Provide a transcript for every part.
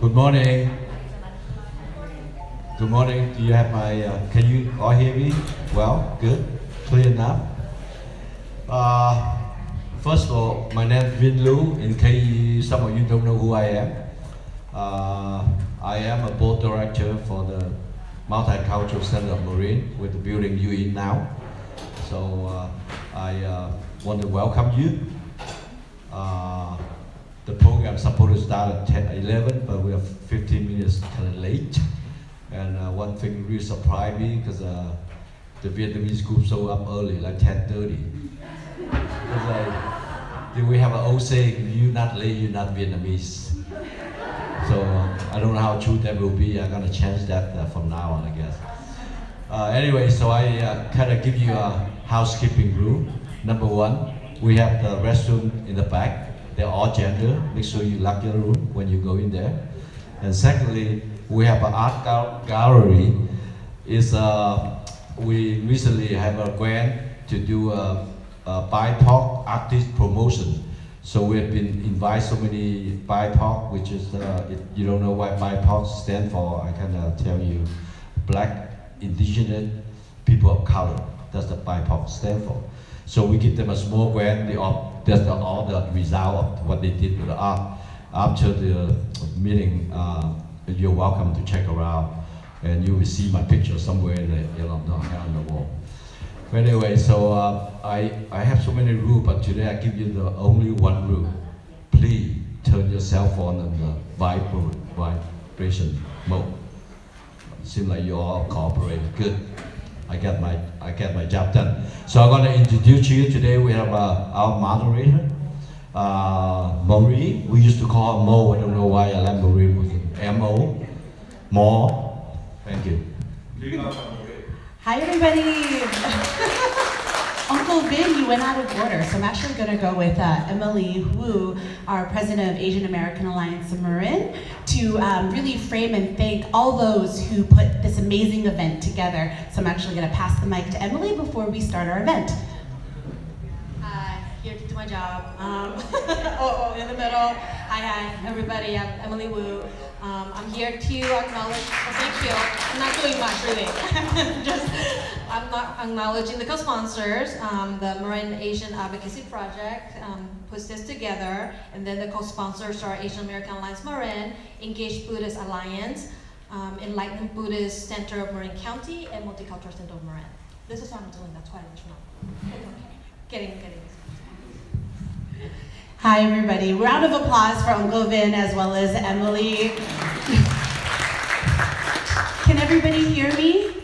Good morning. Good morning. Do you have my, can you all hear me? Well, good. Clear enough. First of all, my name is Vin Lu, in case some of you don't know who I am. I am a board director for the Multicultural Center of Marine with the building you're in now. So I want to welcome you. The program is supposed to start at 11, but we are 15 minutes kind of late. And one thing really surprised me because the Vietnamese group showed up early, like 10:30. We have an old saying, "You're not late, you're not Vietnamese." So I don't know how true that will be. I'm gonna change that from now on, I guess. Anyway, so I kind of give you a housekeeping rule. Number one, we have the restroom in the back. They're all gender. Make sure you lock your room when you go in there. And secondly, we have an art gallery. We recently have a grant to do a BIPOC artist promotion. So we have been invited so many BIPOC, which is, if you don't know what BIPOC stands for, I can tell you, Black, Indigenous, People of Color. That's the BIPOC stand for. So we give them a small grant. That's all the result of what they did with the art. After the meeting, you're welcome to check around, and you will see my picture somewhere in on the wall. But anyway, so I have so many rules, but today I give you the only one rule. Please turn your cell phone on the vibration mode. Seems like you all cooperate. Good. I get my job done. So I'm going to introduce you today. We have our moderator, Marie. We used to call her Mo. I don't know why I like Marie. Was it M-O? Mo. Thank you. Hi everybody. Uncle Vin, you went out of order, so I'm actually going to go with Emily Wu, our president of Asian American Alliance of Marin, to really frame and thank all those who put this amazing event together. So I'm actually going to pass the mic to Emily before we start our event. Here to do my job. In the middle. Hi everybody, I'm Emily Wu. I'm here to acknowledge, thank you. I'm not doing much really. I'm not acknowledging the co-sponsors. The Marin Asian Advocacy Project puts this together, and then the co-sponsors are Asian American Alliance Marin, Engaged Buddhist Alliance, Enlightened Buddhist Center of Marin County, and Multicultural Center of Marin. This is what I'm doing, that's why I let you know. It's okay. Getting this. Hi everybody, round of applause for Uncle Vin as well as Emily. Can everybody hear me?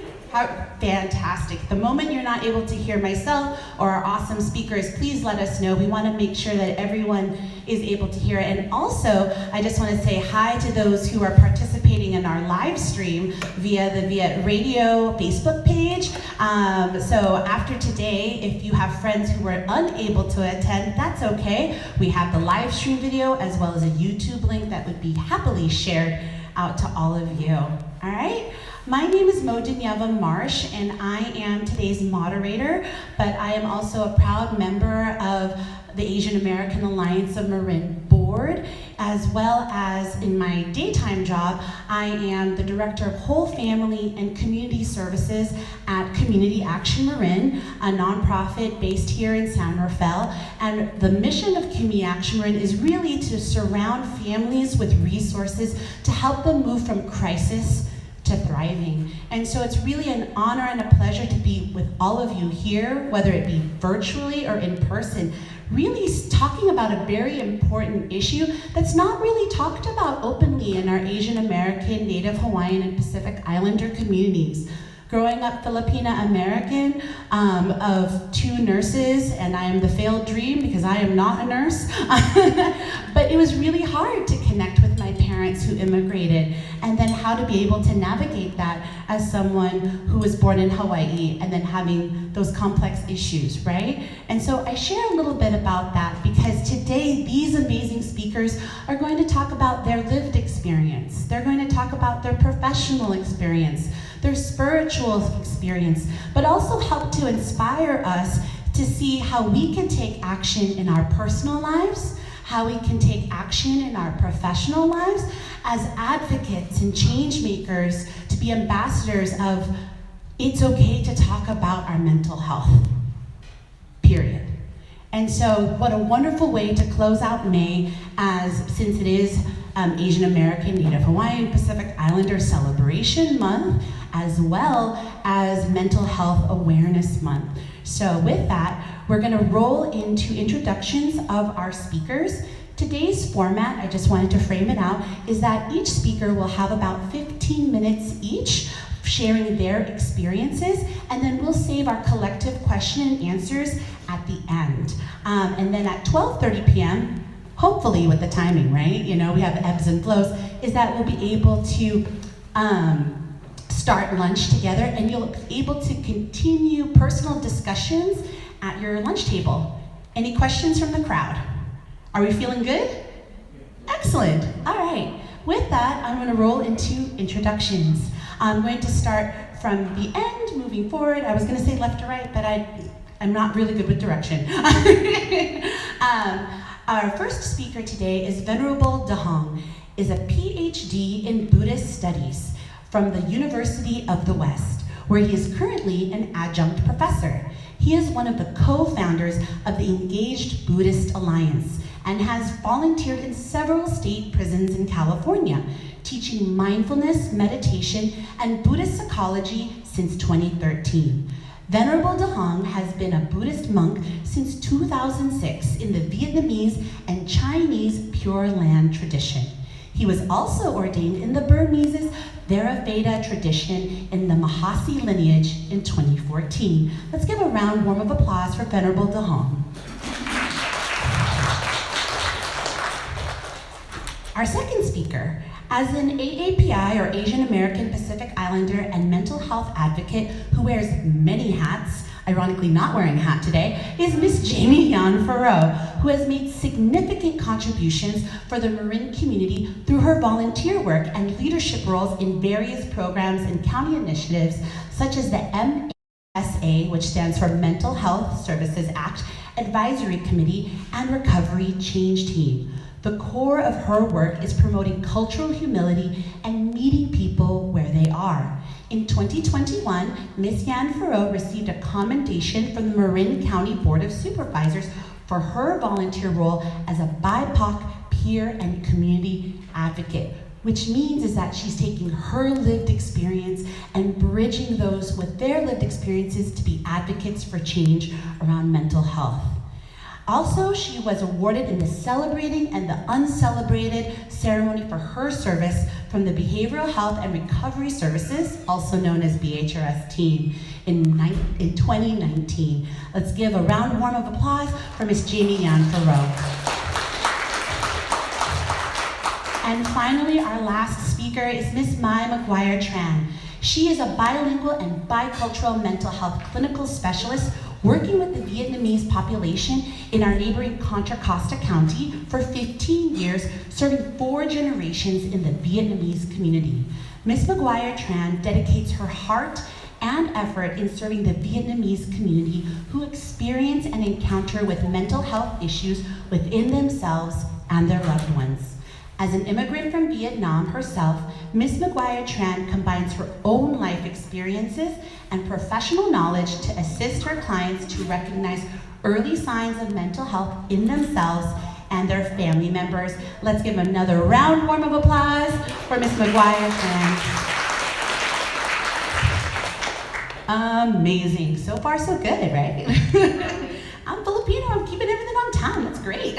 Fantastic. The moment you're not able to hear myself or our awesome speakers, please let us know. We want to make sure that everyone is able to hear it. And also, I just want to say hi to those who are participating in our live stream via the Viet Radio Facebook page. So after today, if you have friends who were unable to attend, that's okay. We have the live stream video as well as a YouTube link that would be happily shared out to all of you. All right? My name is Mo Dinyava Marsh, and I am today's moderator, but I am also a proud member of the Asian American Alliance of Marin board, as well as in my daytime job, I am the director of whole family and community services at Community Action Marin, a nonprofit based here in San Rafael. And the mission of Community Action Marin is really to surround families with resources to help them move from crisis to thriving. And so it's really an honor and a pleasure to be with all of you here, whether it be virtually or in person, really talking about a very important issue that's not really talked about openly in our Asian American, Native Hawaiian, and Pacific Islander communities. Growing up Filipina American of two nurses, and I am the failed dream because I am not a nurse, but it was really hard to connect with my parents who immigrated, and then how to be able to navigate that as someone who was born in Hawaii and then having those complex issues, right? And so I share a little bit about that because today these amazing speakers are going to talk about their lived experience. They're going to talk about their professional experience, their spiritual experience, but also help to inspire us to see how we can take action in our personal lives, how we can take action in our professional lives as advocates and change makers to be ambassadors of it's okay to talk about our mental health, period. And so what a wonderful way to close out May, since it is Asian American, Native Hawaiian, Pacific Islander Celebration Month, as well as Mental Health Awareness Month. So with that, we're gonna roll into introductions of our speakers. Today's format, I just wanted to frame it out, is that each speaker will have about 15 minutes each, sharing their experiences, and then we'll save our collective question and answers at the end. And then at 12:30 p.m., hopefully with the timing, right? You know, we have ebbs and flows, is that we'll be able to start lunch together, and you'll be able to continue personal discussions at your lunch table. Any questions from the crowd? Are we feeling good? Excellent, all right. With that, I'm gonna roll into introductions. I'm going to start from the end, moving forward. I was gonna say left to right, but I'm not really good with direction. Our first speaker today is Venerable Dahong, is a PhD in Buddhist studies from the University of the West, where he is currently an adjunct professor. He is one of the co-founders of the Engaged Buddhist Alliance and has volunteered in several state prisons in California, teaching mindfulness, meditation, and Buddhist psychology since 2013. Venerable Dahong has been a Buddhist monk since 2006 in the Vietnamese and Chinese Pure Land tradition. He was also ordained in the Burmese Theravada tradition in the Mahasi lineage in 2014. Let's give a round warm of applause for Venerable Dahong. Our second speaker, as an AAPI, or Asian American Pacific Islander, and mental health advocate who wears many hats, ironically not wearing a hat today, is Miss Jamie Yan Farrow, who has made significant contributions for the Marin community through her volunteer work and leadership roles in various programs and county initiatives, such as the MASA, which stands for Mental Health Services Act, Advisory Committee, and Recovery Change Team. The core of her work is promoting cultural humility and meeting people where they are. In 2021, Ms. Yan Farrow received a commendation from the Marin County Board of Supervisors for her volunteer role as a BIPOC peer and community advocate, which means is that she's taking her lived experience and bridging those with their lived experiences to be advocates for change around mental health. Also, she was awarded in the Celebrating and the Uncelebrated ceremony for her service from the Behavioral Health and Recovery Services, also known as BHRS team, in 2019. Let's give a round warm of applause for Ms. Jamie Yan Farrow. And finally, our last speaker is Ms. Mai McGuire Tran. She is a bilingual and bicultural mental health clinical specialist working with the Vietnamese population in our neighboring Contra Costa County for 15 years, serving 4 generations in the Vietnamese community. Ms. McGuire Tran dedicates her heart and effort in serving the Vietnamese community who experience and encounter with mental health issues within themselves and their loved ones. As an immigrant from Vietnam herself, Ms. McGuire Tran combines her own life experiences and professional knowledge to assist her clients to recognize early signs of mental health in themselves and their family members. Let's give another round warm of applause for Ms. McGuire Tran. Amazing. So far, so good, right? I'm Filipino, I'm keeping everything on time, that's great.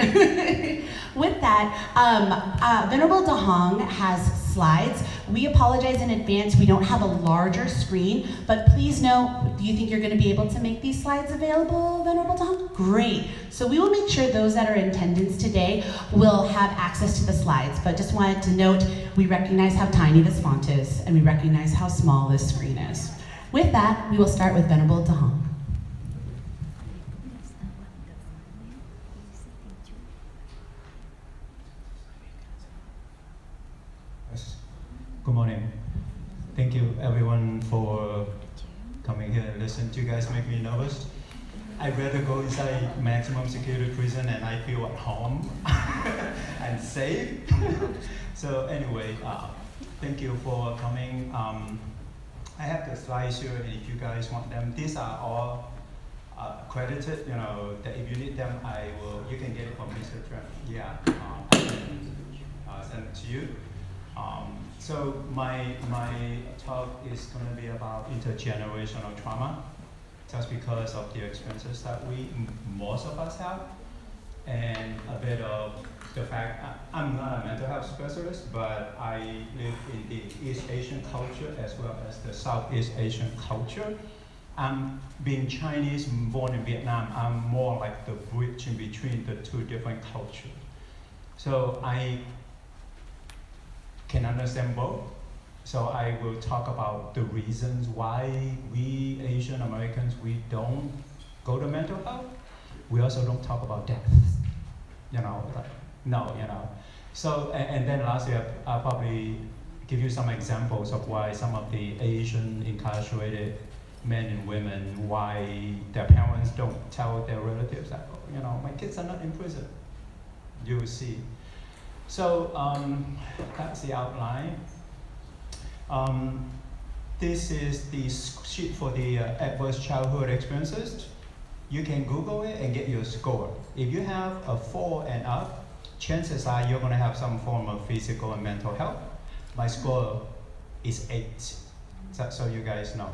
With that, Venerable Dahong has slides. We apologize in advance, we don't have a larger screen, but please know, do you think you're gonna be able to make these slides available, Venerable Dahong? Great. So we will make sure those that are in attendance today will have access to the slides, but just wanted to note, we recognize how tiny this font is, and we recognize how small this screen is. With that, we will start with Venerable Dahong. Good morning. Thank you everyone for coming here and listen. You guys make me nervous. I'd rather go inside maximum security prison and I feel at home. and safe. So anyway, thank you for coming. I have the slides here, and if you guys want them, these are all credited. You know, that if you need them, you can get it from Mr. Trump. Yeah, I can send it to you. So my talk is going to be about intergenerational trauma, just because of the experiences that most of us have, and a bit of the fact I'm not a mental health specialist, but I live in the East Asian culture as well as the Southeast Asian culture. I'm being Chinese, born in Vietnam, I'm more like the bridge in between the two different cultures. So I can understand both. So I will talk about the reasons why we Asian Americans, we don't go to mental health. We also don't talk about death. You know, like, no, you know. So, and then lastly, I'll probably give you some examples of why some of the Asian incarcerated men and women, why their parents don't tell their relatives that, oh, you know, my kids are not in prison. You will see. So that's the outline. This is the sheet for the adverse childhood experiences. You can Google it and get your score. If you have a 4 and up, chances are you're going to have some form of physical and mental health. My score is 8, so you guys know.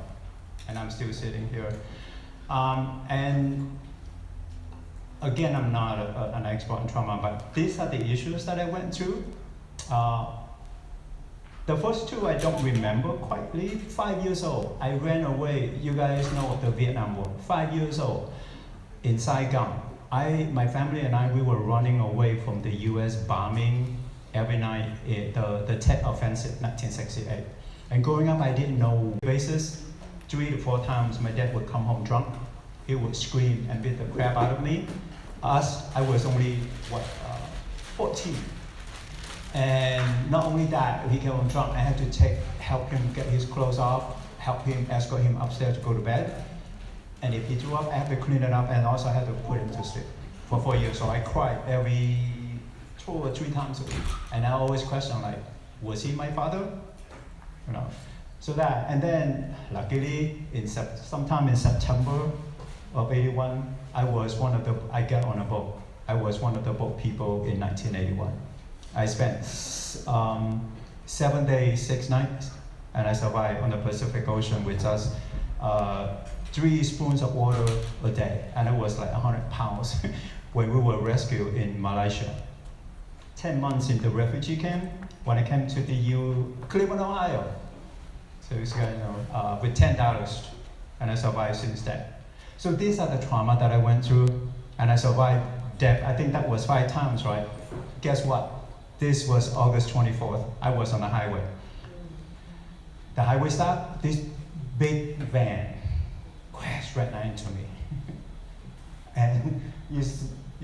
And I'm still sitting here. And again, I'm not an expert in trauma, but these are the issues that I went through. The first 2 I don't remember quietly. 5 years old, I ran away. You guys know of the Vietnam War. 5 years old, in Saigon. My family and I, we were running away from the US bombing every night, the Tet Offensive, 1968. And growing up, I didn't know basis. 3 to 4 times, my dad would come home drunk. He would scream and beat the crap out of me. I was only, 14. And not only that, he came home drunk, I had to help him get his clothes off, help him, escort him upstairs to go to bed. And if he threw up, I had to clean it up and also had to put him to sleep for 4 years. So I cried every 2 or 3 times a week. And I always question, like, was he my father? You know, so that, and then luckily, sometime in September of 81, I got on a boat. I was one of the boat people in 1981. I spent 7 days, 6 nights, and I survived on the Pacific Ocean with just 3 spoons of water a day, and it was like 100 pounds when we were rescued in Malaysia. 10 months in the refugee camp, when I came to the Cleveland, Ohio. So it's, you know, with $10, and I survived since then. So these are the trauma that I went through, and I survived death. I think that was 5 times, right? Guess what? This was August 24th. I was on the highway. The highway stopped. This big van crashed right into me. And you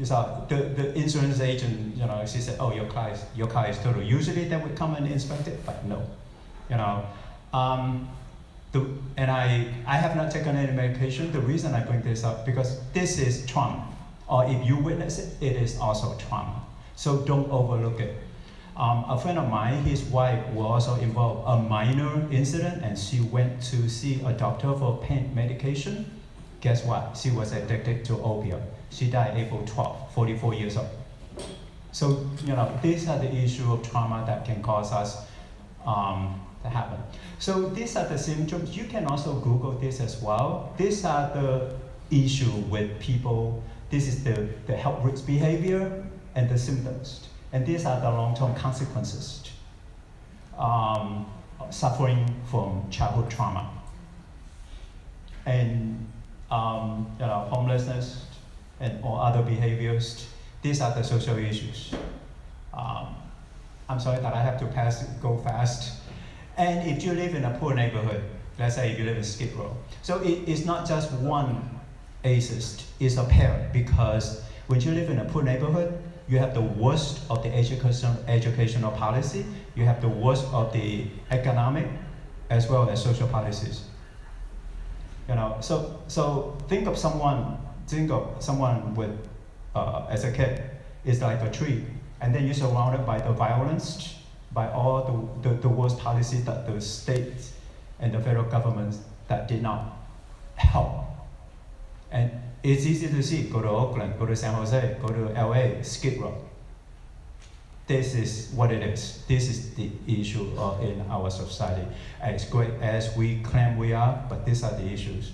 saw the insurance agent, you know, she said, oh, your car is total. Usually they would come and inspect it, but no. You know, and I have not taken any medication. The reason I bring this up, because this is trauma. Or if you witness it, it is also trauma. So don't overlook it. A friend of mine, his wife was also involved a minor incident, and she went to see a doctor for pain medication. Guess what? She was addicted to opium. She died April 12th, 44 years old. So, you know, these are the issue of trauma that can cause us to happen. So these are the symptoms. You can also Google this as well. These are the issue with people. This is the health risk behavior and the symptoms. And these are the long-term consequences. Suffering from childhood trauma. And you know, homelessness and or other behaviors. These are the social issues. I'm sorry that I have to go fast. And if you live in a poor neighborhood, let's say if you live in Skid Row, so it's not just one ACEist, it's a pair, because when you live in a poor neighborhood, you have the worst of the educational policy, you have the worst of the economic as well as social policies. You know, so think of someone with, as a kid, it's like a tree. And then you're surrounded by the violence, by all the worst policy that the state and the federal government that did not help. And it's easy to see, go to Oakland, go to San Jose, go to LA, Skid Row. This is what it is. This is the issue in our society. As great as we claim we are, but these are the issues.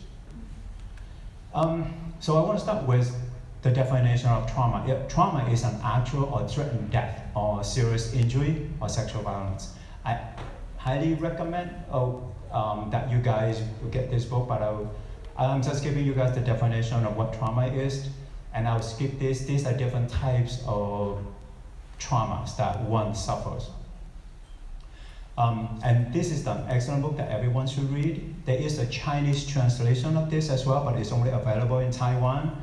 So I want to start with the definition of trauma. Trauma is an actual or threatened death or serious injury or sexual violence. I highly recommend that you guys get this book, but I'm just giving you guys the definition of what trauma is, and I'll skip this. These are different types of traumas that one suffers. And this is an excellent book that everyone should read. There is a Chinese translation of this as well, but it's only available in Taiwan.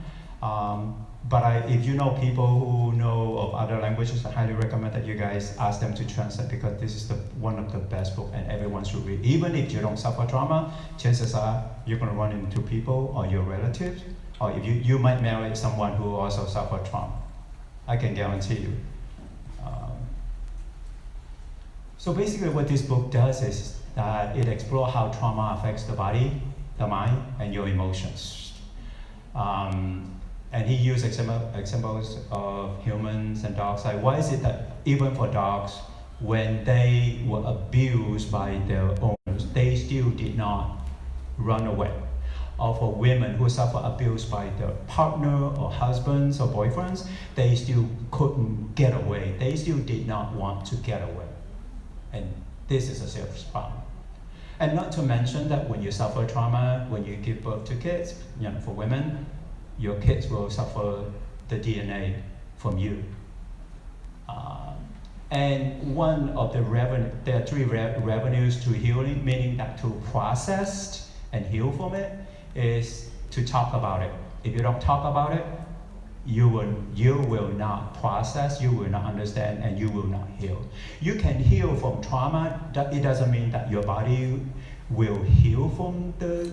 But if you know people who know of other languages, I highly recommend that you guys ask them to translate, because this is one of the best books and everyone should read. Even if you don't suffer trauma, chances are you're going to run into people or your relatives, or if you might marry someone who also suffered trauma. I can guarantee you. So basically what this book does is that it explores how trauma affects the body, the mind, and your emotions. And he used examples of humans and dogs. Like, why is it that even for dogs, when they were abused by their owners, they still did not run away? Or for women who suffer abuse by their partner or husbands or boyfriends, they still couldn't get away. They still did not want to get away. And this is a serious problem. And not to mention that when you suffer trauma, when you give birth to kids, for women, your kids will suffer the DNA from you. And one of the there are three revenues to healing, meaning that to process and heal from it is to talk about it. If you don't talk about it, you will not process, you will not understand, and you will not heal. You can heal from trauma. It doesn't mean that your body will heal from the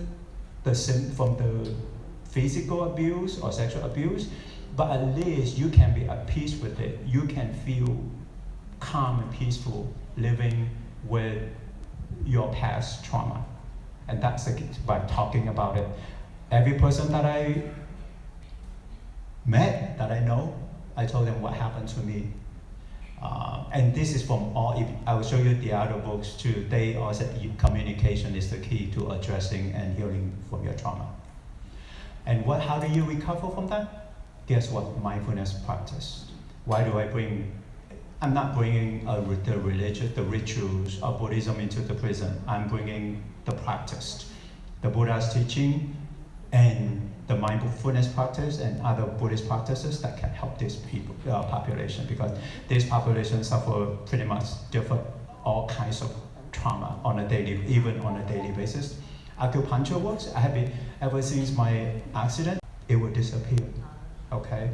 physical abuse or sexual abuse, but at least you can be at peace with it. You can feel calm and peaceful living with your past trauma. And that's the key, by talking about it. Every person that I met, that I know, I told them what happened to me. And this is from I will show you the other books too. They all said communication is the key to addressing and healing from your trauma. And how do you recover from that? Guess what? Mindfulness practice. Why do I I'm not bringing the religion, the rituals of Buddhism into the prison. I'm bringing the practice, the Buddha's teaching, and the mindfulness practice and other Buddhist practices that can help this population, because this population suffer pretty much all kinds of trauma even on a daily basis. Acupuncture works. I have been, ever since my accident, it would disappear, okay?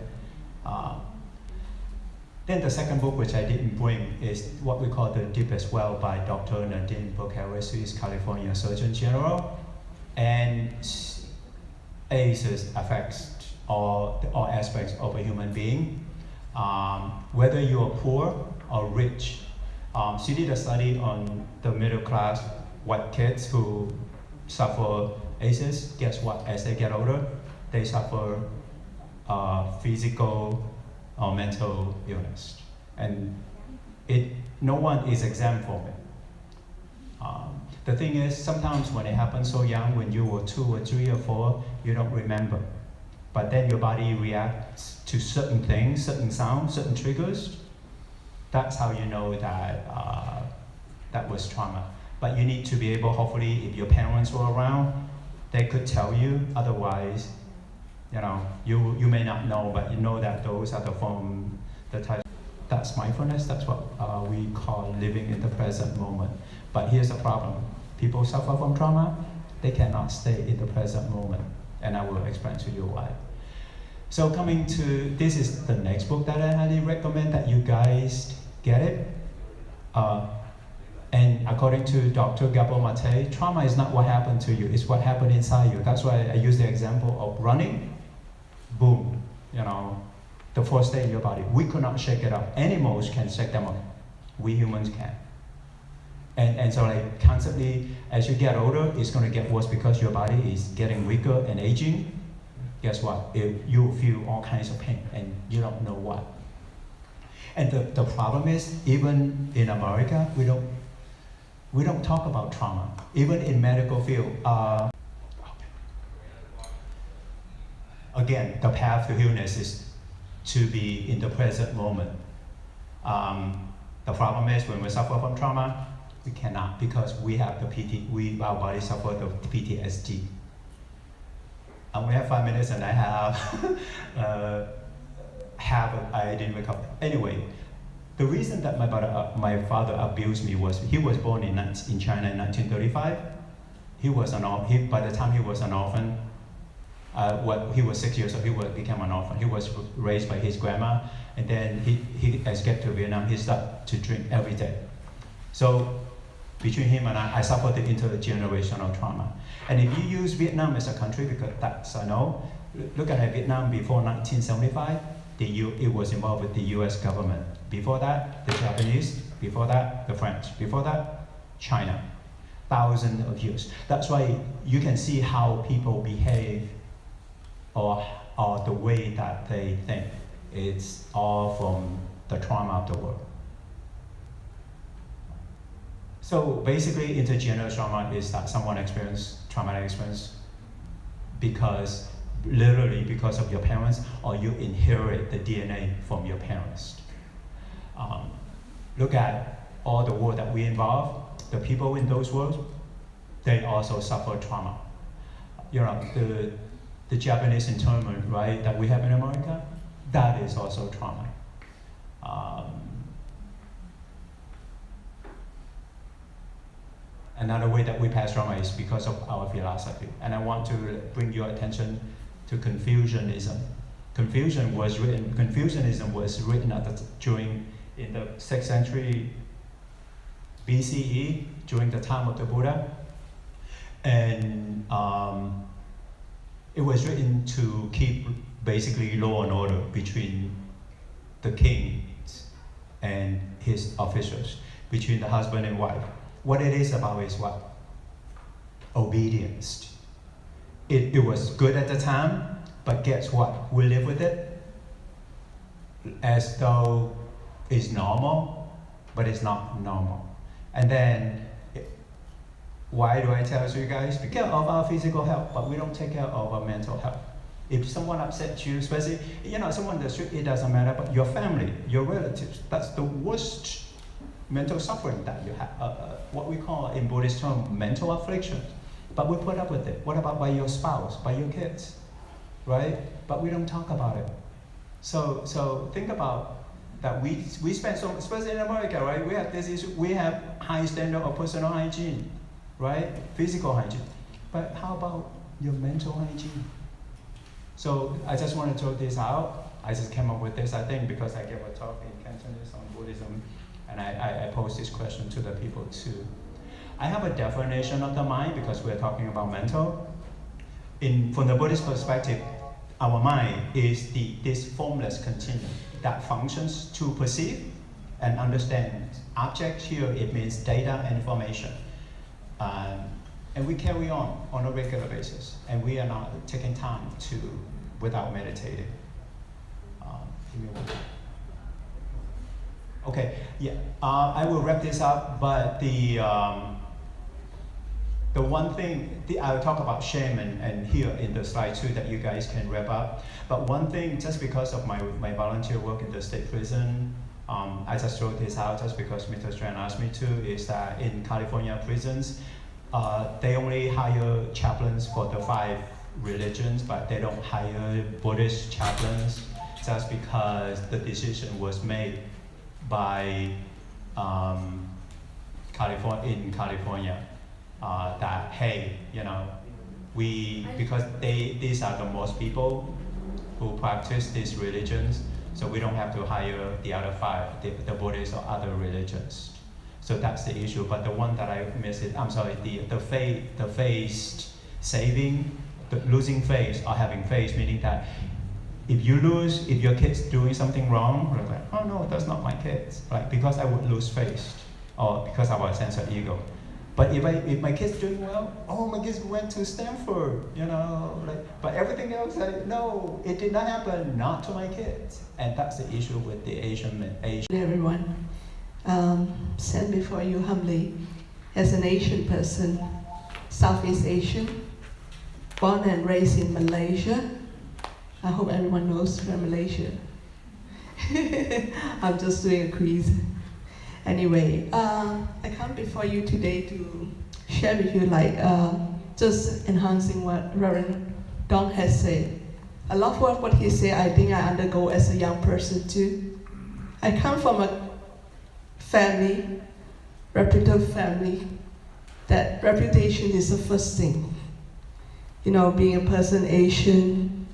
Then the second book, which I didn't bring, is what we call The Deepest Well by Dr. Nadine Burke-Harris, who is California Surgeon General. And AIDS affects all aspects of a human being, whether you are poor or rich. She did a study on the middle class white kids who suffer AIDS. Guess what? As they get older, they suffer physical or mental illness, and no one is exempt from it. The thing is, sometimes when it happens so young, when you were 2 or 3 or 4, you don't remember. But then your body reacts to certain things, certain sounds, certain triggers. That's how you know that that was trauma. But you need to be able, hopefully, if your parents were around, they could tell you. Otherwise, you may not know, but you know that those are the type. That's mindfulness. That's what we call living in the present moment. But here's the problem. People suffer from trauma. They cannot stay in the present moment. And I will explain to you why. So this is the next book that I highly recommend that you guys get it. And according to Dr. Gabor Mate, trauma is not what happened to you, it's what happened inside you. That's why I use the example of running. Boom, the fourth state in your body. We could not shake it up. Animals can shake them up. We humans can. And so like constantly, as you get older, it's going to get worse because your body is getting weaker and aging. Guess what? You feel all kinds of pain and you don't know what. And the problem is, even in America, we don't talk about trauma. Even in medical field, again, the path to healness is to be in the present moment. The problem is when we suffer from trauma, we cannot because we have the our body suffer the PTSD. I only have 5 minutes and I I didn't wake up. Anyway, the reason that my father abused me was he was born in China in 1935. By the time he was an orphan, he was 6 years old, he became an orphan. He was raised by his grandma, and then he escaped to Vietnam. He started to drink every day. So between him and I suffered the intergenerational trauma. And if you use Vietnam as a country, because that's I know, look at Vietnam before 1975, it was involved with the US government. Before that, the Japanese. Before that, the French. Before that, China. Thousands of years. That's why you can see how people behave or the way that they think. It's all from the trauma of the world. So basically, intergenerational trauma is that someone experienced traumatic experience literally because of your parents, or you inherit the DNA from your parents. Look at all the war that we involve. The people in those wars, they also suffer trauma. You know, the Japanese internment, right, that we have in America, that is also trauma. Another way that we pass trauma is because of our philosophy. And I want to bring your attention to Confucianism. Confucianism was written in the 6th century BCE, during the time of the Buddha. And it was written to keep basically law and order between the king and his officials, between the husband and wife. What it is about is what? Obedience. It was good at the time, but guess what? We live with it as though it's normal, but it's not normal. And then, why do I tell you guys? We take care of our physical health, but we don't take care of our mental health. If someone upsets you, especially, someone in the street, it doesn't matter, but your family, your relatives, that's the worst mental suffering that you have, what we call in Buddhist term, mental affliction. But we put up with it. What about by your spouse, by your kids, right? But we don't talk about it. So think about that. We spend so, especially in America, right? We have this issue. We have high standard of personal hygiene, right? Physical hygiene. But how about your mental hygiene? So I just want to throw this out. I just came up with this, I think, because I gave a talk in Cantonese on Buddhism. And I pose this question to the people too. I have a definition of the mind because we're talking about mental. From the Buddhist perspective, our mind is this formless continuum that functions to perceive and understand objects. Here it means data and information. And we carry on a regular basis. And we are not taking time without meditating. Give me one. Okay, yeah, I will wrap this up, but the one thing, I'll talk about shame and here in the slide too that you guys can wrap up. But one thing, just because of my volunteer work in the state prison, I just wrote this out just because Mr. Strand asked me to, is that in California prisons, they only hire chaplains for the 5 religions, but they don't hire Buddhist chaplains just because the decision was made by California that hey, because these are the most people who practice these religions, so we don't have to hire the other 5, the Buddhists or other religions. So that's the issue. But the one that I missed, the faith saving, the losing faith or having faith, meaning that if you lose, if your kid's doing something wrong, we're like, oh no, that's not my kids, right? Because I would lose face, or because of our sense of ego. But if my kid's doing well, oh, my kids went to Stanford, you know, like, but everything else, like, no, it did not happen, not to my kids. And that's the issue with the Asian. Everyone, stand before you humbly as an Asian person, Southeast Asian, born and raised in Malaysia. I hope everyone knows from Malaysia. I'm just doing a quiz. Anyway, I come before you today to share with you, like, just enhancing what Reverend Don has said. I love what he said. I think I undergo as a young person too. I come from a family, reputable family, that reputation is the first thing. You know, being a person Asian,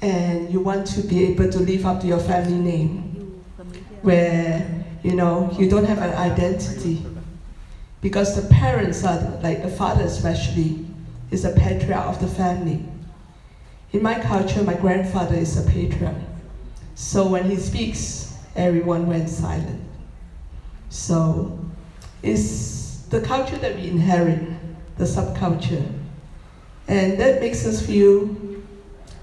and you want to be able to live up to your family name, where, you know, you don't have an identity. Because the parents are, like the father especially, is a patriarch of the family. In my culture, my grandfather is a patriarch. So when he speaks, everyone went silent. So it's the culture that we inherit, the subculture. And that makes us feel,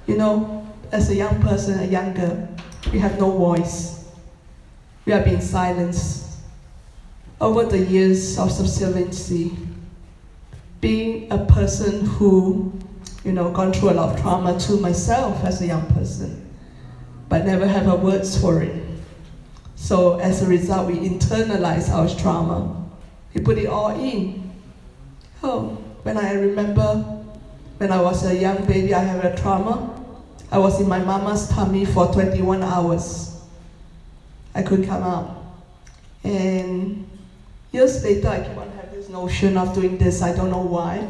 you know, as a young person, a young girl, we have no voice. We are being silenced. Over the years of subserviency, being a person who, you know, gone through a lot of trauma to myself as a young person, but never have a words for it. So as a result, we internalize our trauma. We put it all in. Oh, when I remember when I was a young baby, I had a trauma. I was in my mama's tummy for 21 hours. I couldn't come out. And years later, I keep on having this notion of doing this. I don't know why.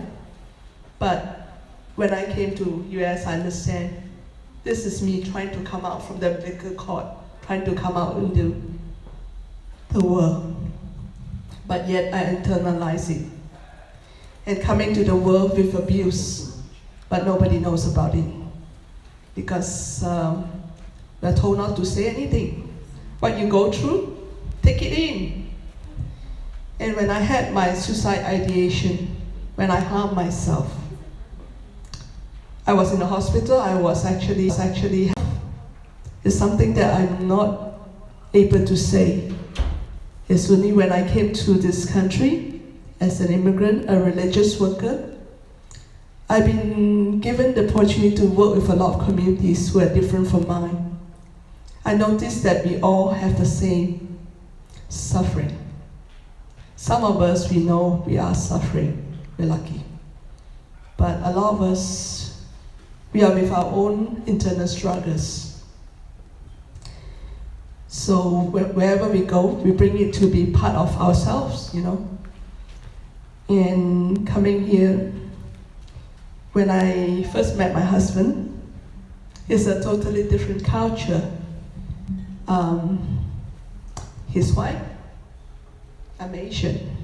But when I came to US, I understand this is me trying to come out from the umbilical cord, trying to come out into the world. But yet I internalize it. And coming to the world with abuse, but nobody knows about it. Because we're told not to say anything. What you go through, take it in. And when I had my suicide ideation, when I harmed myself, I was in the hospital. I was actually, it's something that I'm not able to say. It's only when I came to this country as an immigrant, a religious worker, I've been given the opportunity to work with a lot of communities who are different from mine. I noticed that we all have the same suffering. Some of us, we know we are suffering, we're lucky. But a lot of us, we are with our own internal struggles. So wherever we go, we bring it to be part of ourselves, you know. And coming here, when I first met my husband, it's a totally different culture. His wife, I'm Asian.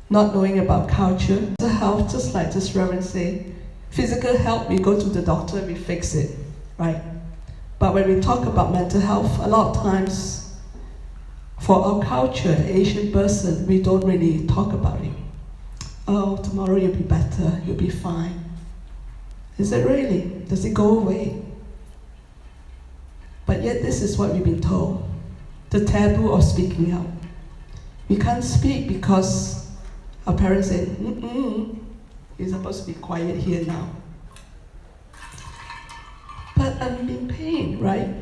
Not knowing about culture, the health, just like this Reverend said, physical health, we go to the doctor, we fix it, right? But when we talk about mental health, a lot of times, for our culture, Asian person, we don't really talk about it. Oh, tomorrow you'll be better, you'll be fine. Is it really? Does it go away? But yet this is what we've been told. The taboo of speaking out. We can't speak because our parents say, you're supposed to be quiet here now. But I'm in pain, right?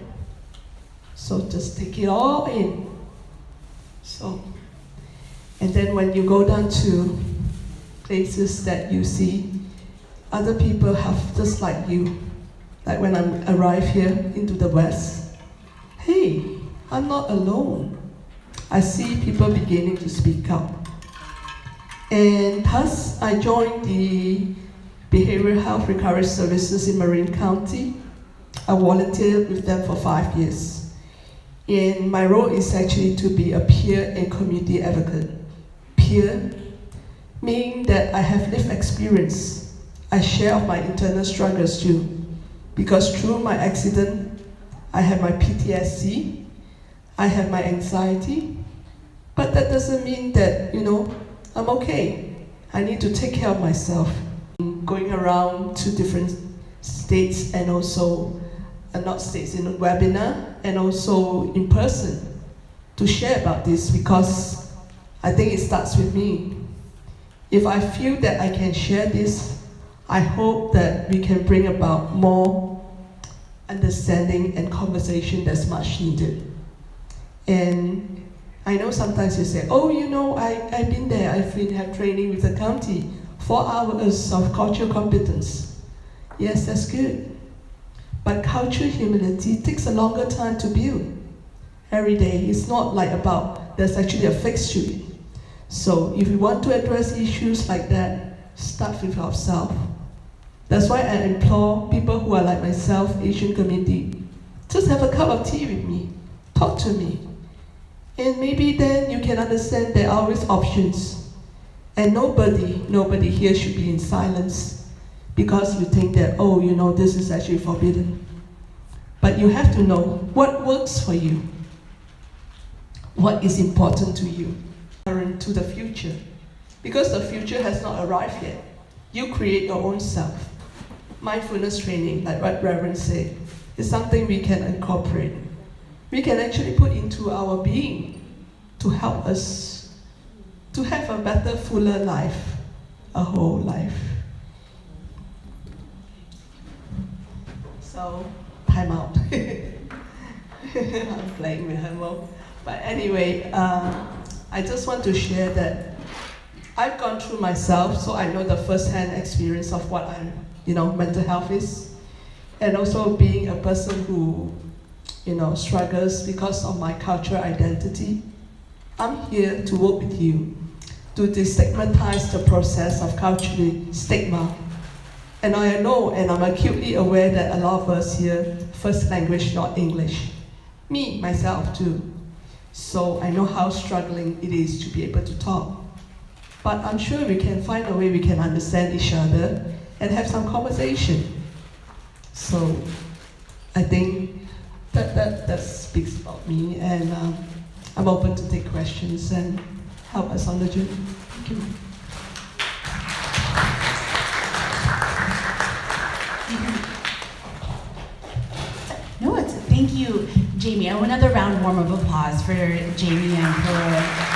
So just take it all in. So, and then when you go down to places that you see other people have just like you, like when I arrive here into the West, hey, I'm not alone. I see people beginning to speak up. And thus, I joined the Behavioral Health Recovery Services in Marin County. I volunteered with them for 5 years. And my role is actually to be a peer and community advocate. Peer, meaning that I have lived experience. I share of my internal struggles too. Because through my accident, I have my PTSD, I have my anxiety, but that doesn't mean that, I'm okay. I need to take care of myself. Going around to different states and also, not states, in a webinar and also in person to share about this, because I think it starts with me. If I feel that I can share this, I hope that we can bring about more understanding and conversation that's much needed. And I know sometimes you say, oh, I've been there, I've been have training with the county, 4 hours of cultural competence. Yes, that's good. But cultural humility takes a longer time to build. Every day, it's not like there's actually a fix to it. So if you want to address issues like that, start with yourself. That's why I implore people who are like myself, Asian community, just have a cup of tea with me, talk to me. And maybe then you can understand there are always options. And nobody here should be in silence because you think that, this is actually forbidden. But you have to know what works for you, what is important to you, to the future. Because the future has not arrived yet. You create your own self. Mindfulness training, like what Reverend said, is something we can incorporate. We can actually put into our being to help us to have a better, fuller life, a whole life. So, time out. I'm playing with her more. But anyway, I just want to share that I've gone through myself, so I know the first-hand experience of what mental health is. And also being a person who, struggles because of my cultural identity. I'm here to work with you to destigmatize the process of cultural stigma. And I know, and I'm acutely aware that a lot of us here, first language not English. Me, myself too. So I know how struggling it is to be able to talk. But I'm sure we can find a way we can understand each other and have some conversation. So I think that speaks about me, and I'm open to take questions and help us on the journey. Thank you. No, thank you, Jamie. Another round warm of applause for Jamie and for.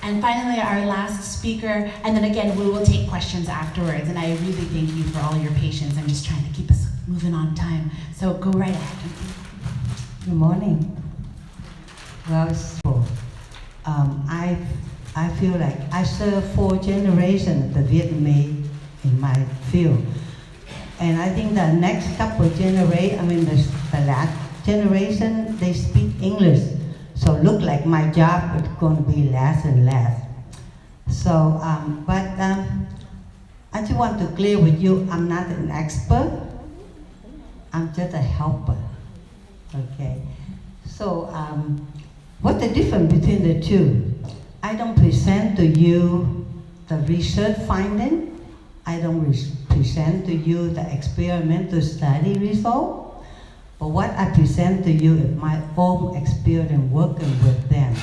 And finally, our last speaker, and then again, we will take questions afterwards. And I really thank you for all your patience. I'm just trying to keep us moving on time. So go right ahead. Good morning. Well, I feel like I served 4 generations of the Vietnamese in my field. And I think the next couple of generations, the last generation, they speak English. So look like my job is going to be less and less. So, I just want to clear with you, I'm not an expert. I'm just a helper, okay? So, what's the difference between the two? I don't present to you the research finding. I don't present to you the experimental study result. But what I present to you is my own experience working with them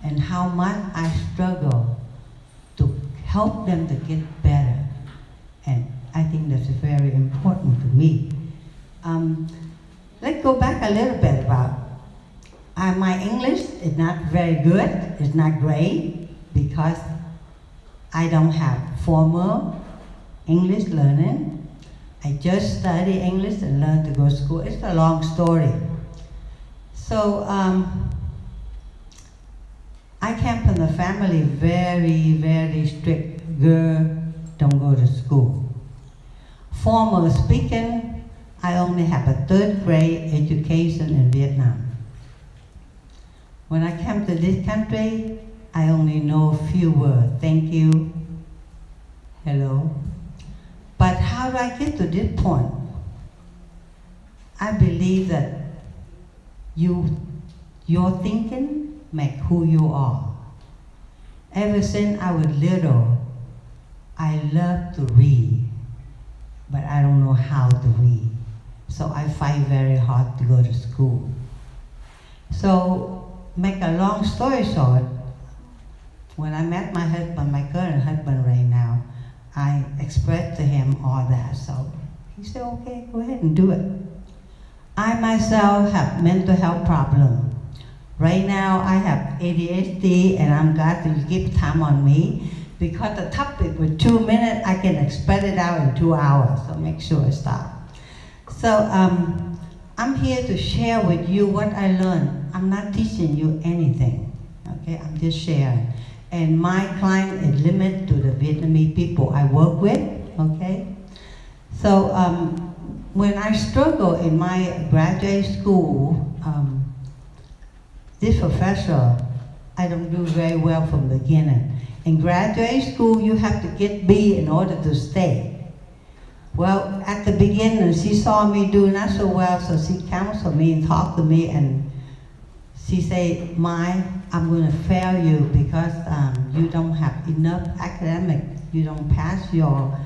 and how much I struggle to help them to get better. And I think that's very important to me. Let's go back a little bit about my English is not very good, it's not great, because I don't have formal English learning. I just study English and learn to go to school. It's a long story. So I came from a family very, very strict. Girl, don't go to school. Formal speaking, I only have a 3rd grade education in Vietnam. When I came to this country, I only know a few words. Thank you, hello. But how do I get to this point? I believe that your thinking makes who you are. Ever since I was little, I love to read. but I don't know how to read. So I fight very hard to go to school. So, make a long story short, when I met my husband, my current husband right now, I expressed to him all that. So he said, okay, go ahead and do it. I myself have mental health problem. Right now I have ADHD and I'm glad that you give time on me because the topic with 2 minutes, I can express it out in 2 hours. So make sure I stop. So I'm here to share with you what I learned. I'm not teaching you anything, okay? I'm just sharing. And my client is limited to the Vietnamese people I work with, okay? So when I struggle in my graduate school, this professor, I don't do very well from the beginning. In graduate school, you have to get B in order to stay. Well, at the beginning, she saw me do not so well, so she counseled me and talked to me, and she said, Mai, I'm going to fail you because you don't have enough academic, you don't pass your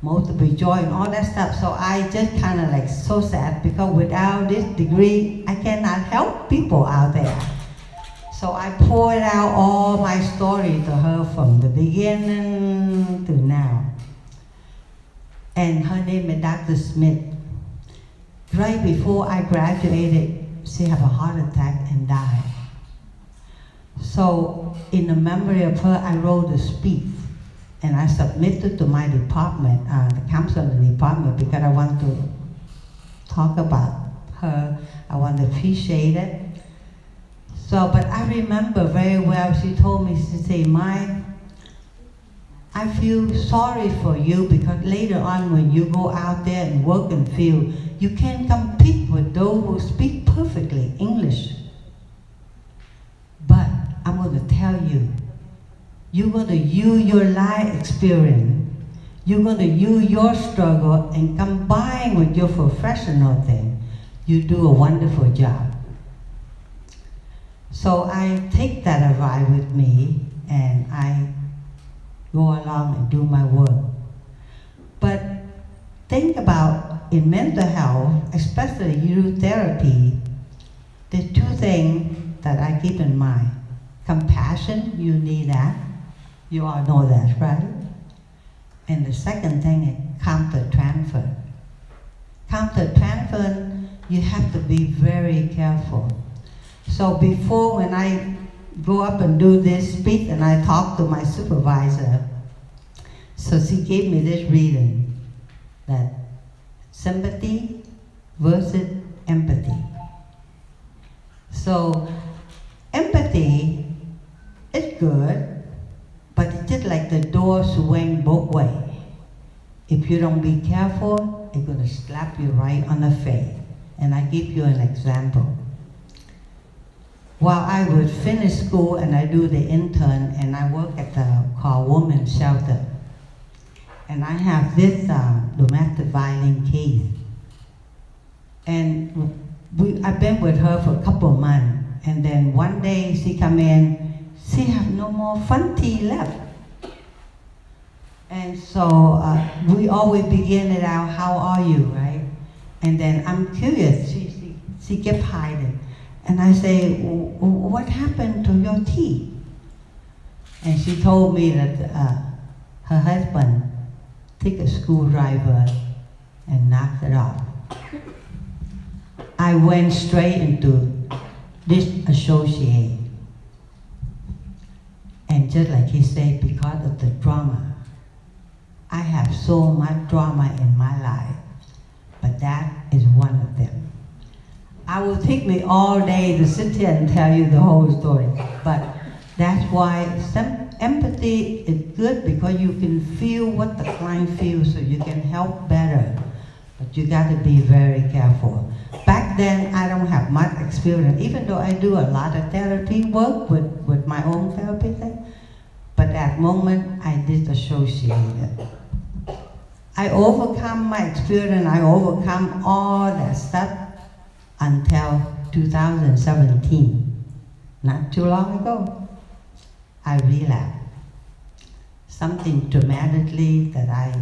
multiple choice and all that stuff. So I just kind of like so sad because without this degree, I cannot help people out there. So I poured out all my story to her from the beginning to now. And her name is Dr. Smith. Right before I graduated, she had a heart attack and died. So in the memory of her, I wrote a speech and I submitted to my department, the counseling department, because I want to talk about her. I want to appreciate it. So, but I remember very well, she told me, she said, Mai, I feel sorry for you because later on when you go out there and work in field, you can compete with those who speak perfectly English. But I'm going to tell you, you're going to use your life experience, you're going to use your struggle and combine with your professional thing. You do a wonderful job. So I take that advice with me and I go along and do my work. But think about in mental health, especially youth therapy, there's 2 things that I keep in mind. Compassion, you need that. You all know that, right? And the second thing is counter-transfer. Counter-transfer, you have to be very careful. So before when I go up and do this speech and I talk to my supervisor, so she gave me this reading that sympathy versus empathy. So empathy is good, but it's just like the door swing both ways. If you don't be careful, it's going to slap you right on the face. And I give you an example. While I would finish school and I do the intern and I work at the called women's shelter. And I have this domestic violence case. And I've been with her for a couple of months. And then one day she come in, she have no more fun tea left. And so we always begin it out, how are you, right? And then I'm curious, she kept hiding. And I say, what happened to your tea? And she told me that her husband took a screwdriver and knocked it off. I went straight into disassociate. And just like he said, because of the drama, I have so much drama in my life, but that is one of them. I will take me all day to sit here and tell you the whole story, but that's why empathy is good because you can feel what the client feels so you can help better, but you got to be very careful. Back then, I don't have much experience, even though I do a lot of therapy work with my own therapy thing, but at moment, I disassociated. I overcome my experience, I overcome all that stuff until 2017. Not too long ago, I relapsed. Something dramatically that I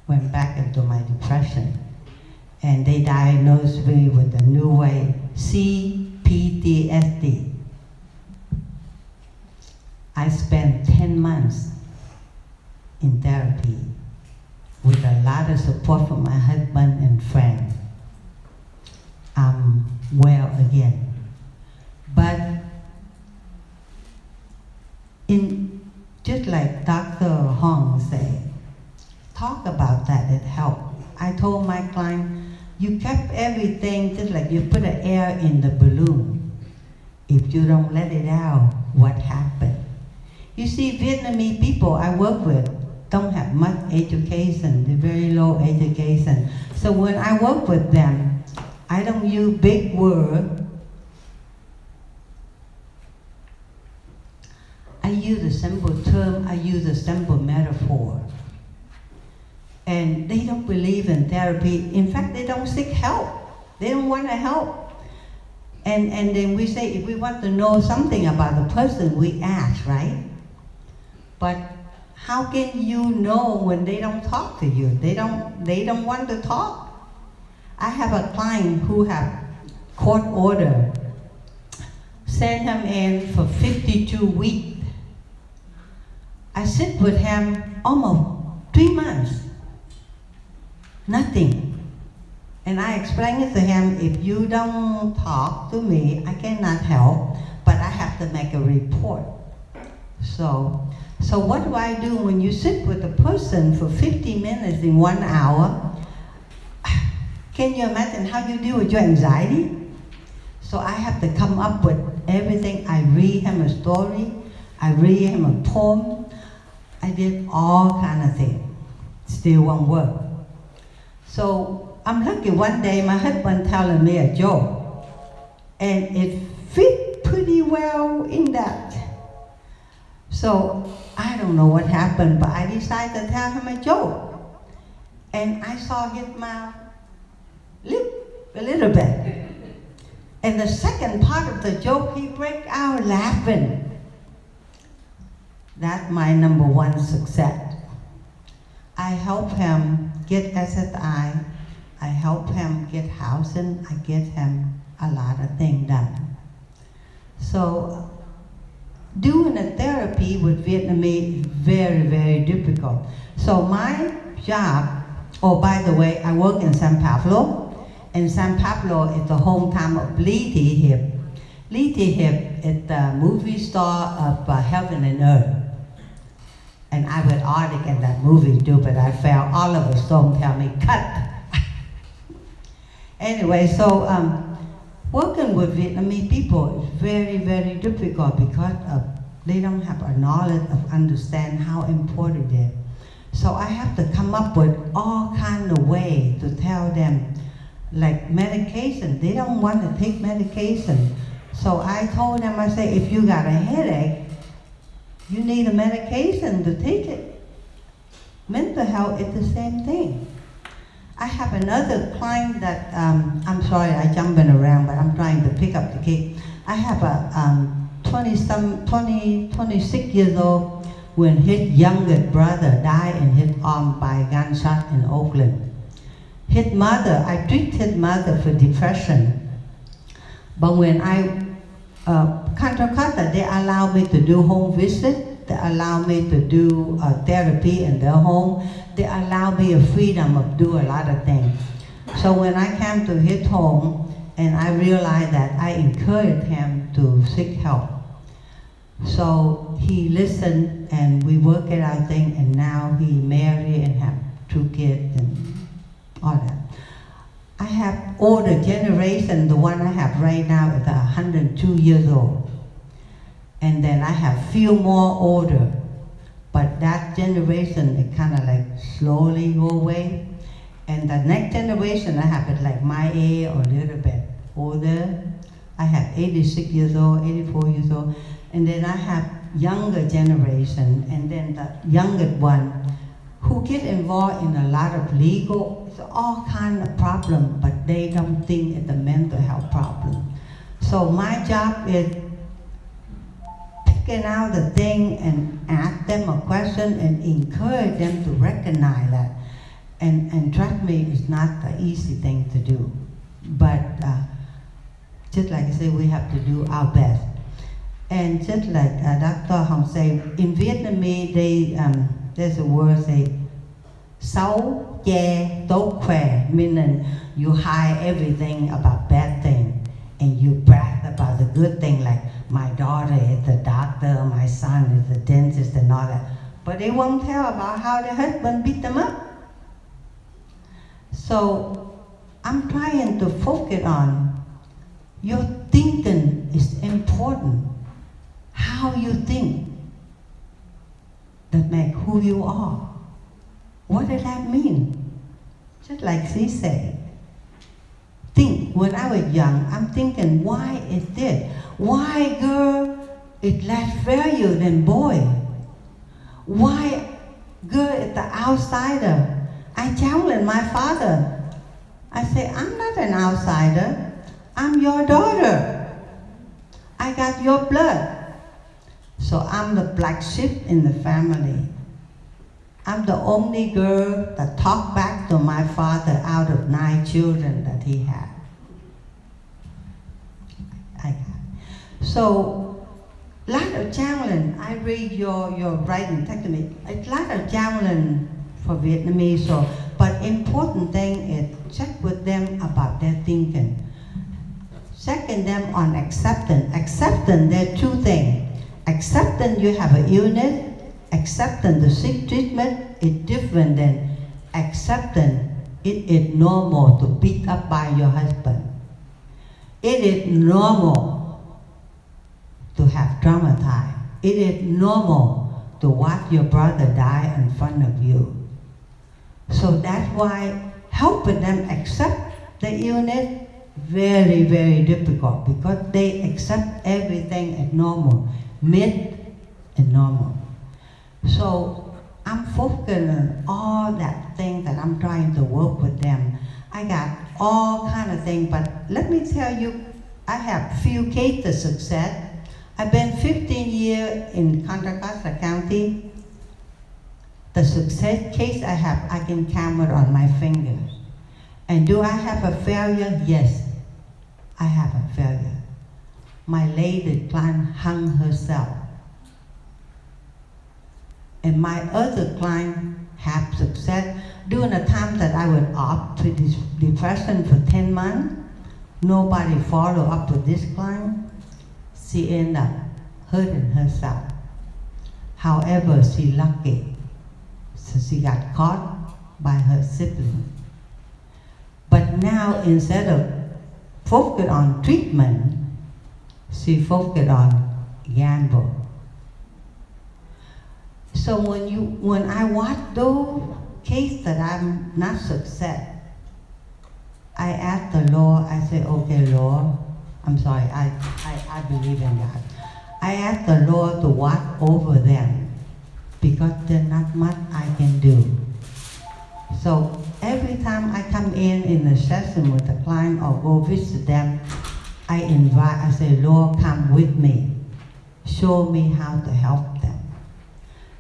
went back into my depression. And they diagnosed me with a new way, CPTSD. I spent 10 months in therapy with a lot of support from my husband and friends. I'm well again. But just like Dr. Hong said, talk about that, it helped. I told my client, you kept everything just like you put an air in the balloon. If you don't let it out, what happened? You see, Vietnamese people I work with don't have much education, they're very low education. So when I work with them, I don't use big words. I use a simple term, I use a simple metaphor. And they don't believe in therapy. In fact, they don't seek help. They don't want to help. And then we say, if we want to know something about the person, we ask, right? But how can you know when they don't talk to you? They don't want to talk. I have a client who have court order, sent him in for 52 weeks. I sit with him almost 3 months. Nothing. And I explained it to him, if you don't talk to me, I cannot help, but I have to make a report. So what do I do when you sit with a person for 50 minutes in 1 hour? Can you imagine how you deal with your anxiety? So I have to come up with everything. I read him a story, I read him a poem, I did all kind of things. Still won't work. So I'm lucky one day my husband telling me a joke, and it fit pretty well in that. So I don't know what happened, but I decided to tell him a joke. And I saw his mouth lip a little bit. And the second part of the joke, he break out laughing. That's my number one success. I help him get SSI, I help him get housing, I get him a lot of things done. So doing a therapy with Vietnamese is very, very difficult. So my job, oh by the way, I work in San Pablo, and San Pablo is the hometown of Lee Thi Hiệp. Lee Thi Hiệp is the movie star of Heaven and Earth. And I was auditing in that movie too, but I felt all of a sudden tell me, cut. Anyway, so working with Vietnamese people is very, very difficult because they don't have a knowledge of understand how important it is. So I have to come up with all kinds of ways to tell them, like medication, they don't want to take medication. So I told them, I said, if you got a headache, you need a medication to take it. Mental health is the same thing. I have another client that, I'm sorry, I'm jumping around, but I'm trying to pick up the cake. I have a 26 years old when his youngest brother died in his arm by a gunshot in Oakland. His mother, I treat his mother for depression, but when I Calcutta, they allow me to do home visit, they allow me to do therapy in their home, they allow me a freedom of do a lot of things. So when I came to his home, and I realized that I encouraged him to seek help. So he listened, and we worked it out thing, and now he married and have 2 kids and all that. I have older generation, the one I have right now is 102 years old. And then I have few more older, but that generation, it kind of like slowly go away. And the next generation, I have it like my age or a little bit older. I have 86 years old, 84 years old. And then I have younger generation, and then the youngest one who get involved in a lot of legal, it's all kind of problem, but they don't think it's a mental health problem. So my job is picking out the thing and ask them a question and encourage them to recognize that. And trust me, it's not the easy thing to do. But just like I say, we have to do our best. And just like Dr. Hong said, in Vietnamese, there's a word say, "Xấu che tốt khoe," meaning you hide everything about bad thing, and you brag about the good thing, like my daughter is the doctor, my son is the dentist, and all that. But they won't tell about how their husband beat them up. So I'm trying to focus on your thinking is important. How you think that make who you are. What does that mean? Just like she said. Think, when I was young, I'm thinking, why is this? Why girl is less value than boy? Why girl is the outsider? I challenged my father. I say, I'm not an outsider. I'm your daughter. I got your blood. So I'm the black sheep in the family. I'm the only girl that talked back to my father out of 9 children that he had. So, lot of challenge. I read your writing technique. A lot of challenge for Vietnamese. So, but important thing is check with them about their thinking. Second them on acceptance. Acceptance, there are 2 things. Acceptance, you have an illness. Acceptance, the sick treatment is different than acceptance. It is normal to beat up by your husband. It is normal to have traumatized. It is normal to watch your brother die in front of you. So that's why helping them accept the illness very, very difficult, because they accept everything as normal, myth and normal. So I'm focusing on all that thing that I'm trying to work with them. I got all kind of things, but let me tell you, I have few cases success. I've been 15 years in Contra Costa County. The success case I have, I can count it on my fingers. And do I have a failure? Yes, I have a failure. My lady client hung herself. And my other client have success. During the time that I was off to this depression for 10 months, nobody followed up with this client. She ended up hurting herself. However, she lucky. So she got caught by her sibling. But now, instead of focus on treatment, she focused on gamble. So when I watch those cases that I'm not success, I ask the Lord, I say, okay, Lord, I'm sorry, I believe in God. I ask the Lord to watch over them, because there's not much I can do. So every time I come in a session with a client or go visit them, I say, Lord, come with me. Show me how to help them.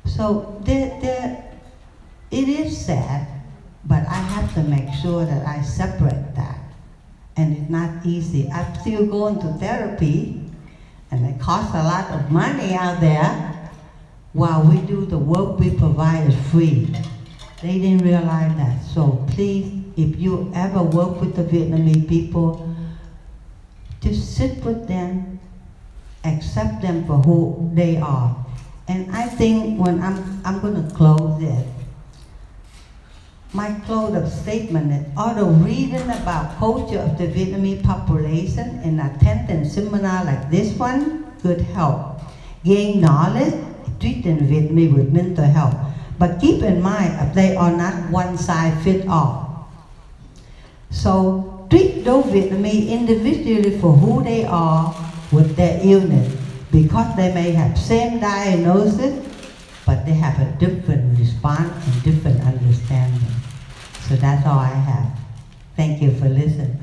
So it is sad, but I have to make sure that I separate that. And it's not easy. I'm still going to therapy, and it costs a lot of money out there, while we do the work we provide is free. They didn't realize that. So please, if you ever work with the Vietnamese people, just sit with them, accept them for who they are. And I think when I'm going to close this, my close-up statement is, although reading about culture of the Vietnamese population and attending seminar like this one could help gain knowledge, treating Vietnamese with mental health. But keep in mind, they are not one size fits all. So treat those Vietnamese individually for who they are with their illness, because they may have same diagnosis, but they have a different response and different understanding. So that's all I have. Thank you for listening.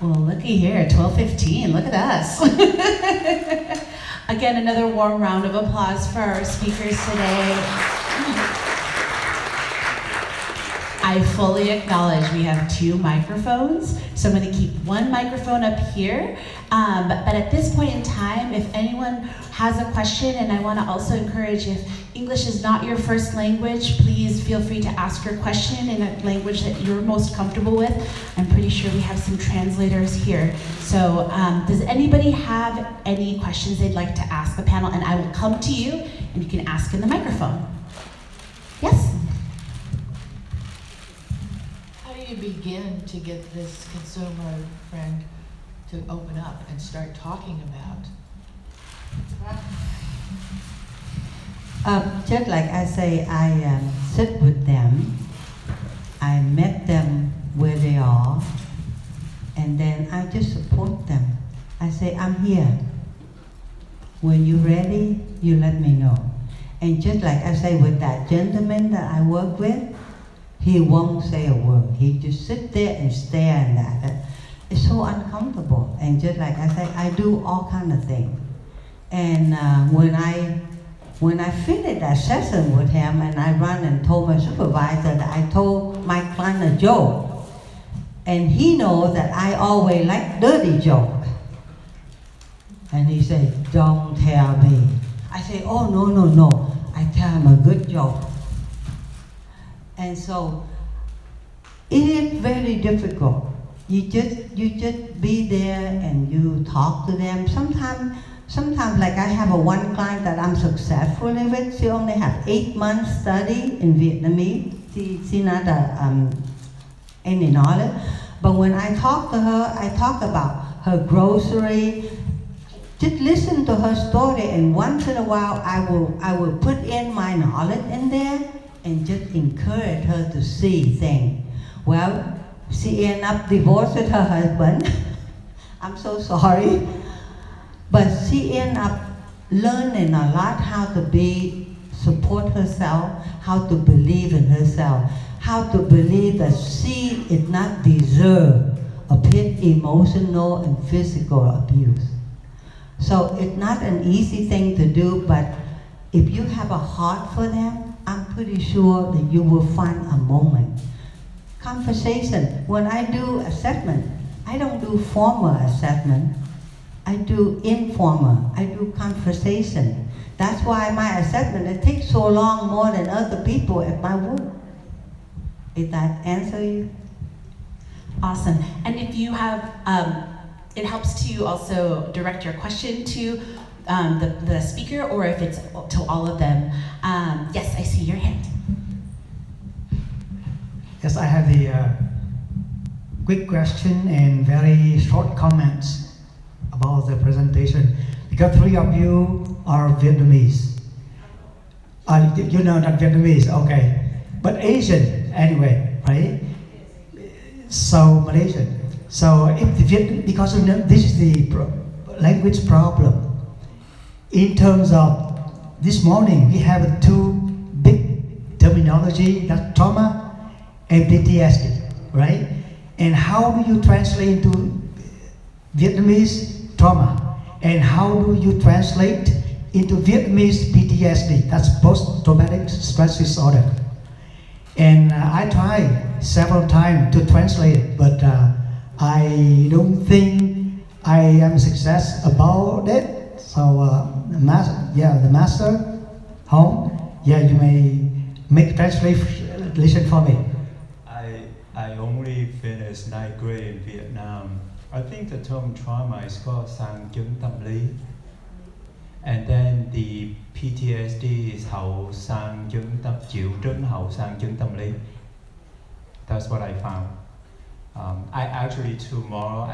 Well, looky here, 12:15. Look at us. Again, another warm round of applause for our speakers today. I fully acknowledge we have 2 microphones, so I'm going to keep one microphone up here. But at this point in time, if anyone has a question, and I want to also encourage, if English is not your first language, please feel free to ask your question in a language that you're most comfortable with. I'm pretty sure we have some translators here. So does anybody have any questions they'd like to ask the panel? And I will come to you, and you can ask in the microphone. Yes? You begin to get this consumer friend to open up and start talking about? Just like I say, I sit with them, I met them where they are, and then I just support them. I say, I'm here. When you're ready, you let me know. And just like I say with that gentleman that I work with, he won't say a word. He just sit there and stare at that. It's so uncomfortable. And just like I say, I do all kind of things. And when I finished that session with him, and I ran and told my supervisor that I told my client a joke, and he knows that I always like dirty joke. And he said, don't tell me. I say, oh no. I tell him a good joke. And so it is very difficult. You just be there and you talk to them. Sometimes like I have one client that I'm successful with. She only have 8 months study in Vietnamese. She not any knowledge. But when I talk to her, I talk about her grocery. Just listen to her story, and once in a while I will put in my knowledge in there and just encourage her to see things. Well, she ended up divorced with her husband. I'm so sorry. But she ended up learning a lot how to support herself, how to believe in herself, how to believe that she is not deserve a bit emotional and physical abuse. So it's not an easy thing to do, but if you have a heart for them, I'm pretty sure that you will find a moment. Conversation. When I do assessment, I don't do formal assessment. I do informal. I do conversation. That's why my assessment, it takes so long more than other people at my work. Did that answer you? Awesome. And if you have, it helps to also direct your question to the speaker, or if it's to all of them. Yes, I see your hand. Yes, I have the quick question and very short comments about the presentation. Because 3 of you are Vietnamese. You know not Vietnamese, okay. But Asian anyway, right? So Malaysian. So if the because of this is the language problem. In terms of this morning, we have 2 big terminology, that's trauma and PTSD, right? And how do you translate into Vietnamese trauma? And how do you translate into Vietnamese PTSD? That's post-traumatic stress disorder. And I tried several times to translate it, but I don't think I am success about it. So the master home, you may make translation for me. I only finished 9th grade in Vietnam. I think the term trauma is called sang chứng tâm lý. And then the PTSD is triệu chứng hậu sang chứng tâm lý. That's what I found. I actually tomorrow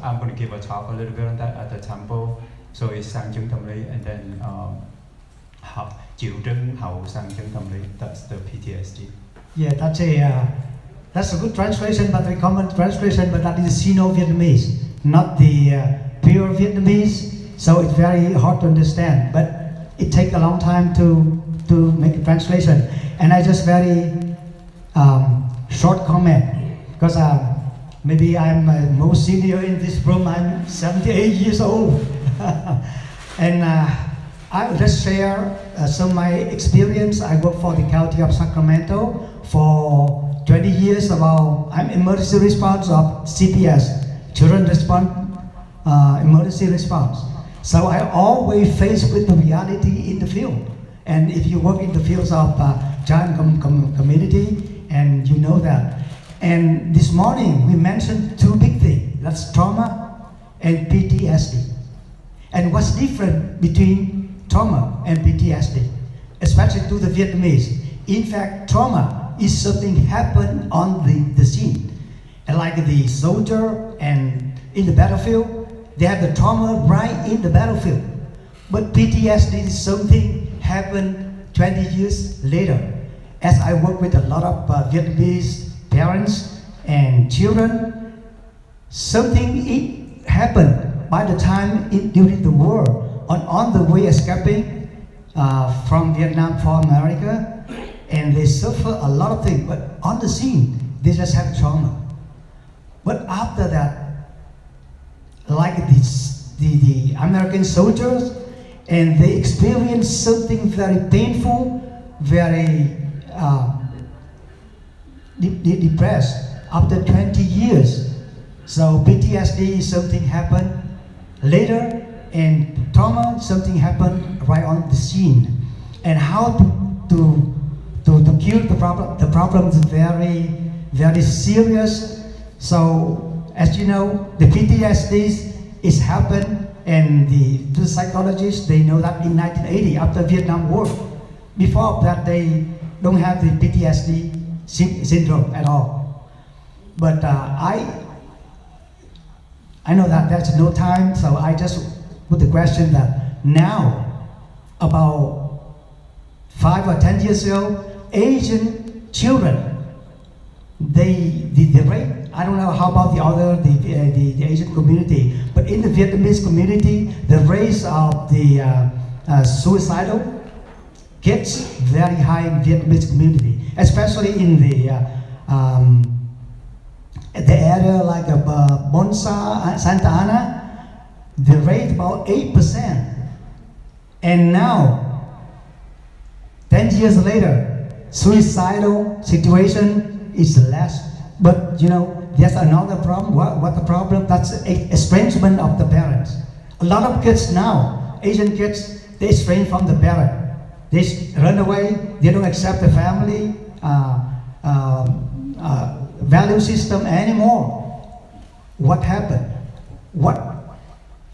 I'm going to give a talk a little bit on that at the temple. So it's sang chứng tâm lý, and then triệu chứng hậu sang chứng tâm lý. That's the PTSD. Yeah, that's a good translation, but the common translation, but that is Sino-Vietnamese, not the pure Vietnamese. So it's very hard to understand, but it takes a long time to make a translation. And I just very short comment, because maybe I'm most senior in this room. I'm 78 years old. And I will just share some of my experience. I work for the County of Sacramento for 20 years. I'm emergency response of CPS, Children Response, Emergency Response. So I always face with the reality in the field. And if you work in the fields of giant community, and you know that. And this morning we mentioned two big things. That's trauma and PTSD. And what's different between trauma and PTSD, especially to the Vietnamese. In fact, trauma is something happened on the scene. And like the soldier and in the battlefield, they have the trauma right in the battlefield. But PTSD is something happened 20 years later. As I work with a lot of Vietnamese parents and children, something happened by the time during the war, on the way escaping from Vietnam for America, and they suffer a lot of things, but on the scene, they just have trauma. But after that, like the American soldiers, and they experience something very painful, very depressed after 20 years. So PTSD is something happened later, and trauma something happened right on the scene. And how to cure the problem? The problem is very, very serious. So as you know, the PTSD is happened, and the psychologists, they know that in 1980 after Vietnam War. Before that, they don't have the PTSD syndrome at all. But I know that there's no time, so I just put the question that now, about 5 or 10 years ago, Asian children, the rate, I don't know how about the Asian community, but in the Vietnamese community, the rate of the suicidal kids very high in Vietnamese community, especially in the area like Bonsa, Santa Ana, the rate about 8%. And now, 10 years later, suicidal situation is less. But you know, there's another problem. What the problem? That's estrangement of the parents. A lot of kids now, Asian kids, they estrange from the parent. They run away. They don't accept the family value system anymore. What happened? What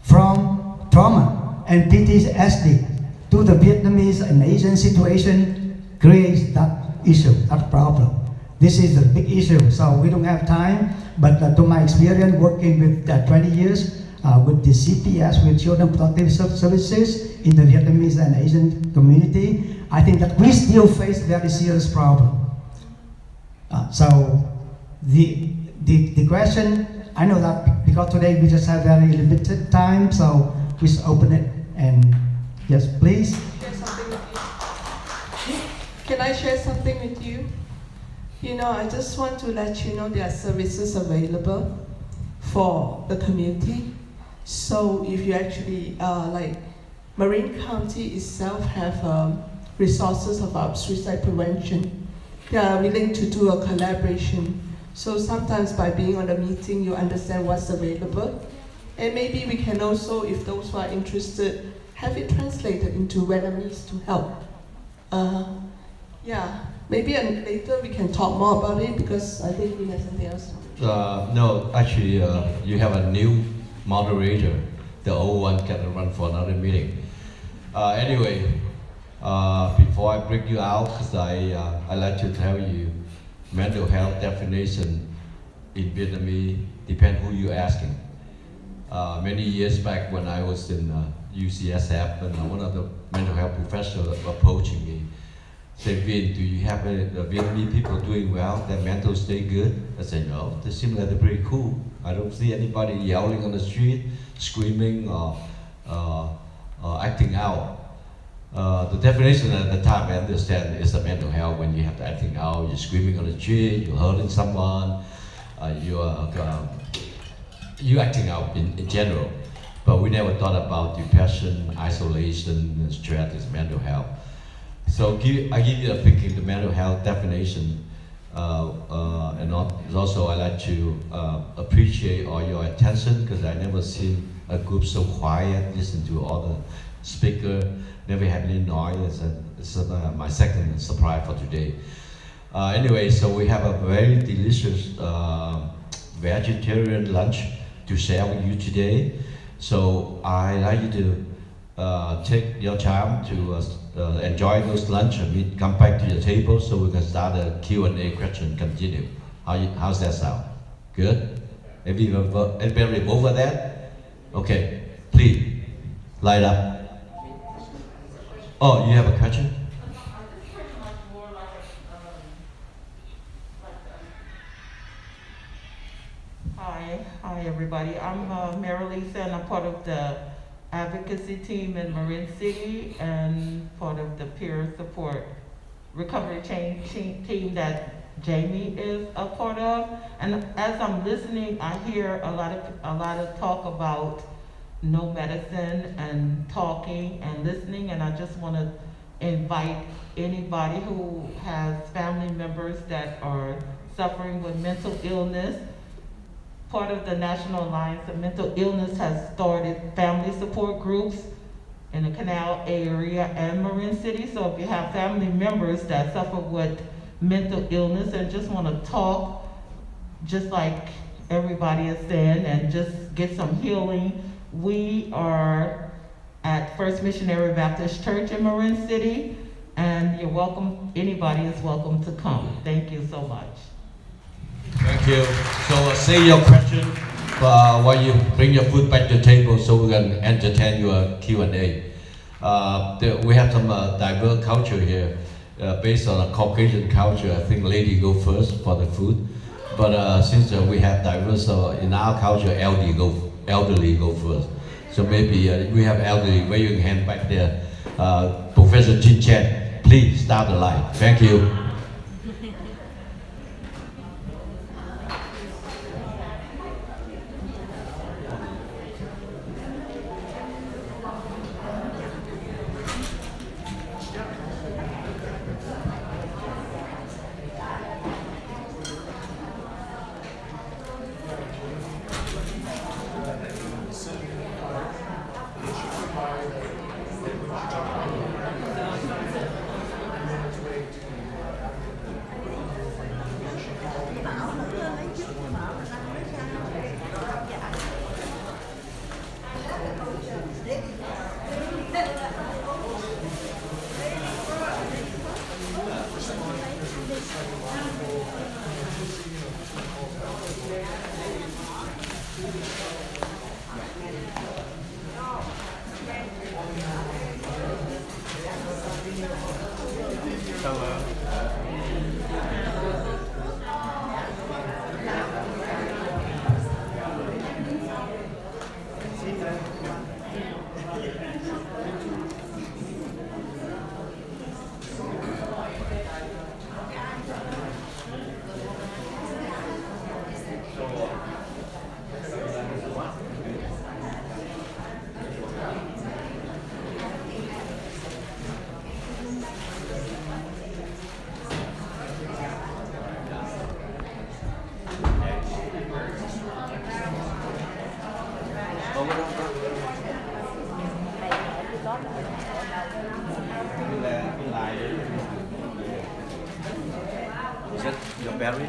from trauma and PTSD to the Vietnamese and Asian situation creates that issue, that problem. This is a big issue, so we don't have time, but to my experience working with 20 years with the CPS, with Children Protective Services in the Vietnamese and Asian community, I think that we still face very serious problem. So the question, I know that because today we just have very limited time, so we just open it, and yes, please. Share something with you. Can I share something with you? You know, I just want to let you know there are services available for the community. So if you actually, like Marin County itself have resources about suicide prevention. They are willing to do a collaboration. So sometimes by being on the meeting, you understand what's available. And maybe we can also, if those who are interested, have it translated into Vietnamese to help. Yeah. Maybe later we can talk more about it, because I think we have something else. No, actually, you have a new moderator. The old one can run for another meeting. Anyway, before I break you out, because I like to tell you, mental health definition in Vietnamese depends who you're asking. Many years back when I was in UCSF, and one of the mental health professionals approaching me, say, Vin, do you have the Vietnamese people doing well? Their mental stay good? I said, no, they seem like they're pretty cool. I don't see anybody yelling on the street, screaming, or acting out. The definition at the time I understand is the mental health when you have the acting out, you're screaming on the street, you're hurting someone, you're acting out in general. but we never thought about depression, isolation, stress, mental health. So I give you a picking the mental health definition, and also I like to appreciate all your attention, because I never seen a group so quiet, listen to all the speaker, never have any noise, and it's my second surprise for today. Anyway, so we have a very delicious vegetarian lunch to share with you today. So I like you to take your time to enjoy those lunch and come back to your table so we can start a Q&A question continue. How's that sound? Good? Everybody over that? Okay, please, light up. Oh, you have a question? Hi everybody. I'm Mary Lisa, and I'm part of the advocacy team in Marin City and part of the peer support recovery change team that Jamie is a part of. And as I'm listening, I hear a lot of talk about no medicine and talking and listening, and I just want to invite anybody who has family members that are suffering with mental illness. Part of the National Alliance of Mental Illness has started family support groups in the Canal area and Marin City. So if you have family members that suffer with mental illness and just want to talk, just like everybody is saying, and just get some healing, we are at First Missionary Baptist Church in Marin City, and you're welcome, anybody is welcome to come. Thank you so much. Thank you. So say your question while you bring your food back to the table so we can entertain your Q&A. We have some diverse culture here based on a Caucasian culture. I think lady go first for the food. But since we have diverse, in our culture, elderly go first. So maybe we have elderly, wave your hand back there. Professor Jin Chen, please start the line. Thank you. Is that your battery?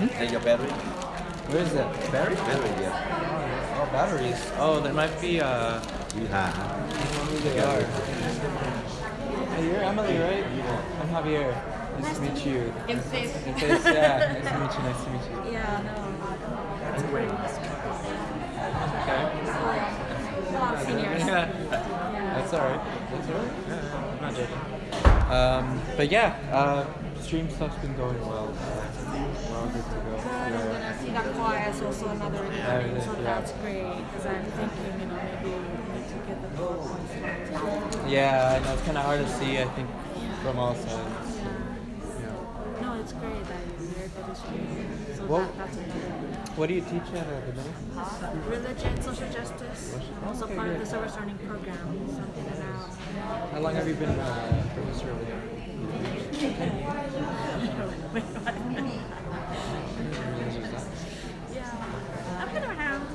Is that your battery? Where is that? Battery? Battery, yeah. Oh, batteries. Oh, there might be Yeah. They are. Hey, you're Emily, right? I'm Javier. Nice to meet you. In face. In face, yeah. Nice to meet you. Nice to meet you. Yeah, no. That's great. Okay. A lot of seniors. Yeah. That's alright. That's alright. Yeah, I'm not joking. But yeah, stream stuff's been going well. We're all good to go. I see that choir is also another recording, so that's great. Because I'm thinking, maybe we need to get the PowerPoint slide. Yeah, I know it's kind of hard to see, I think, from all sides. Yeah. No, it's great that you're getting history. So Well, that's another. What do you teach at the middle? Religion, social justice, also Okay, part of good. the service learning program. So I'm in and out. How long have you been professor over there? Yeah, I've been around.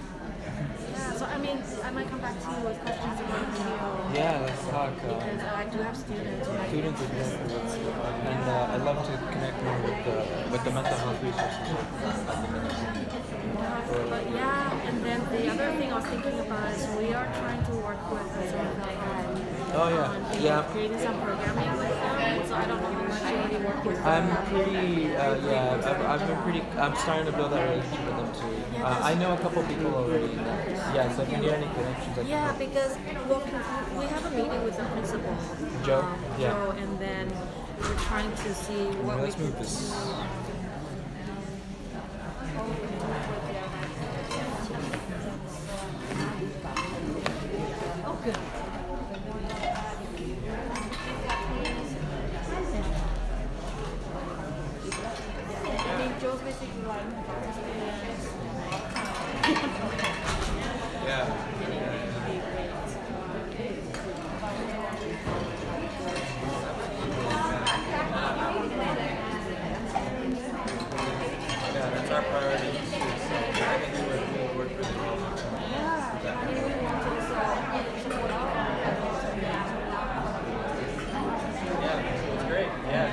Yeah, so I mean, I might come back to you with questions about the field. Yeah, let's talk. Because I do have students. Students, exactly. And I'd love to connect more with the mental health resources at the middle. But yeah, and then the other thing I was thinking about is we are trying to work with the sort of Oh yeah, yeah. creating some programming with them. So I don't know how much you already work with them. I'm pretty, I've been pretty, I'm starting to build that relationship with them too. I know a couple people already. Yeah, so if you need any connections, I can help. Because we have a meeting with the principal, Joe? Yeah. Joe, and then we're trying to see what Let's we move can this. Oh, good. I mean, Joe's basically like Yeah, that's our priority. So I think we'll work really well. Yeah, it's great. Yeah.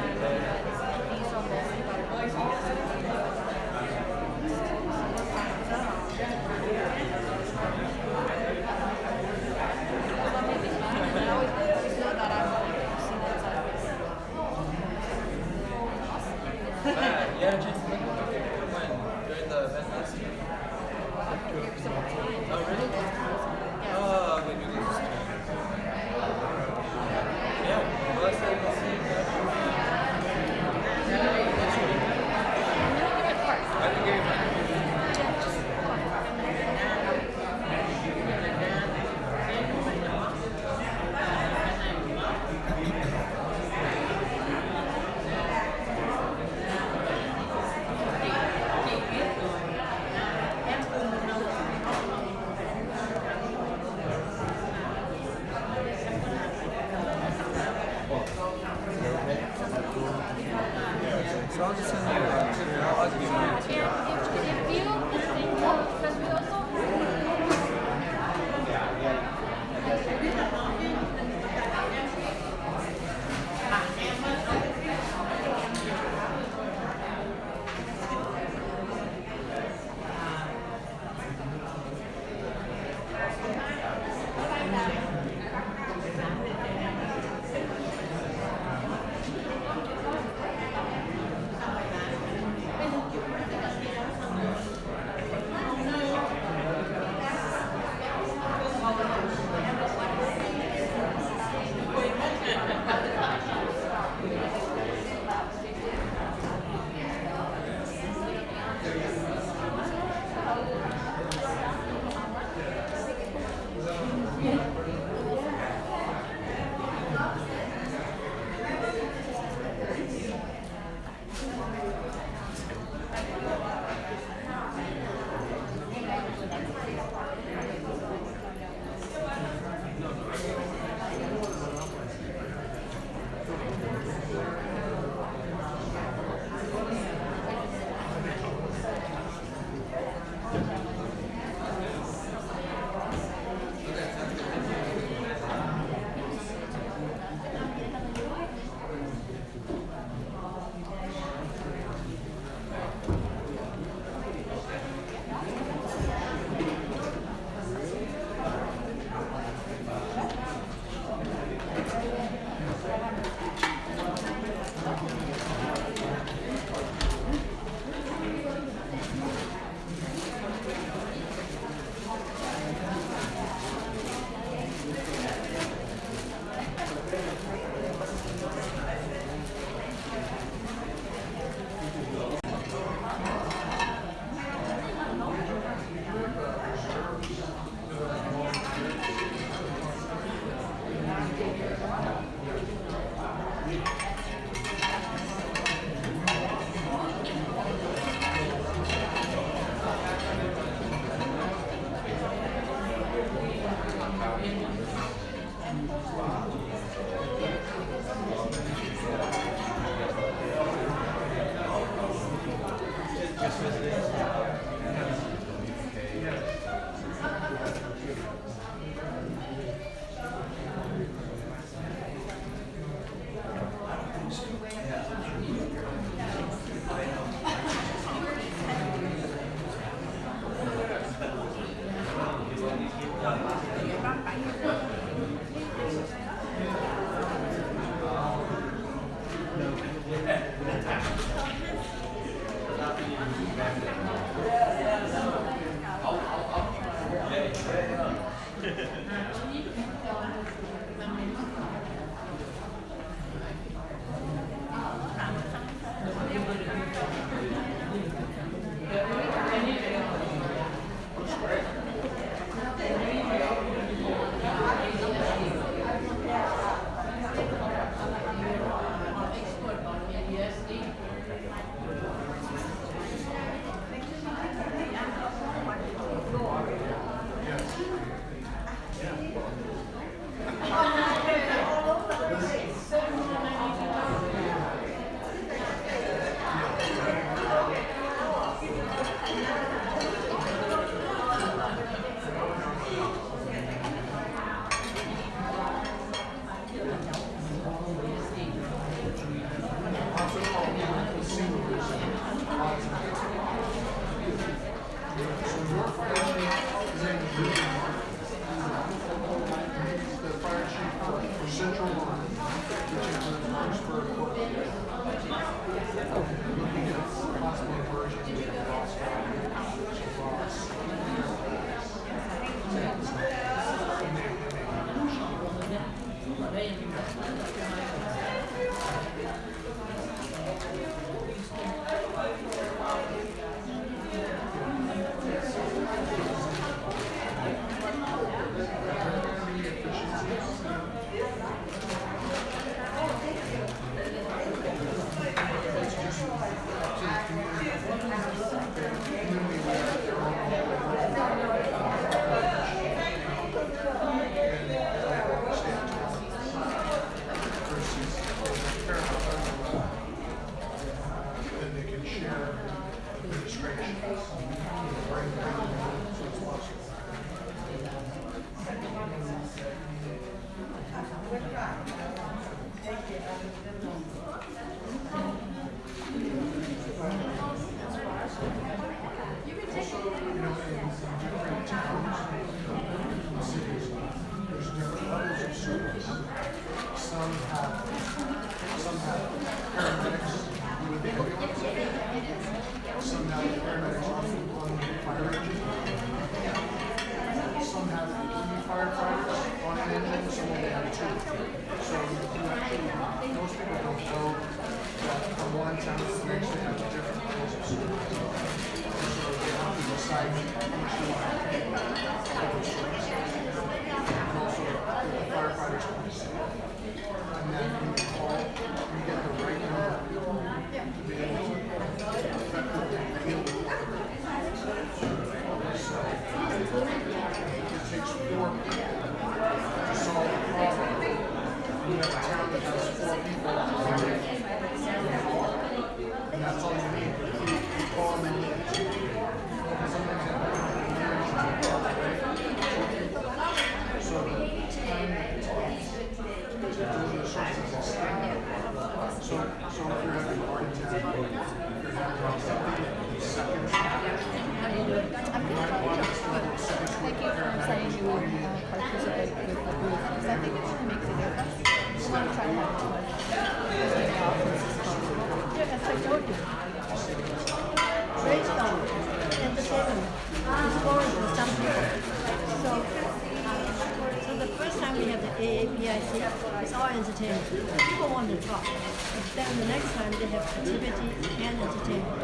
So the first time we have the AAPI, it's all entertainment. People want to talk. But then the next time they have activity and entertainment.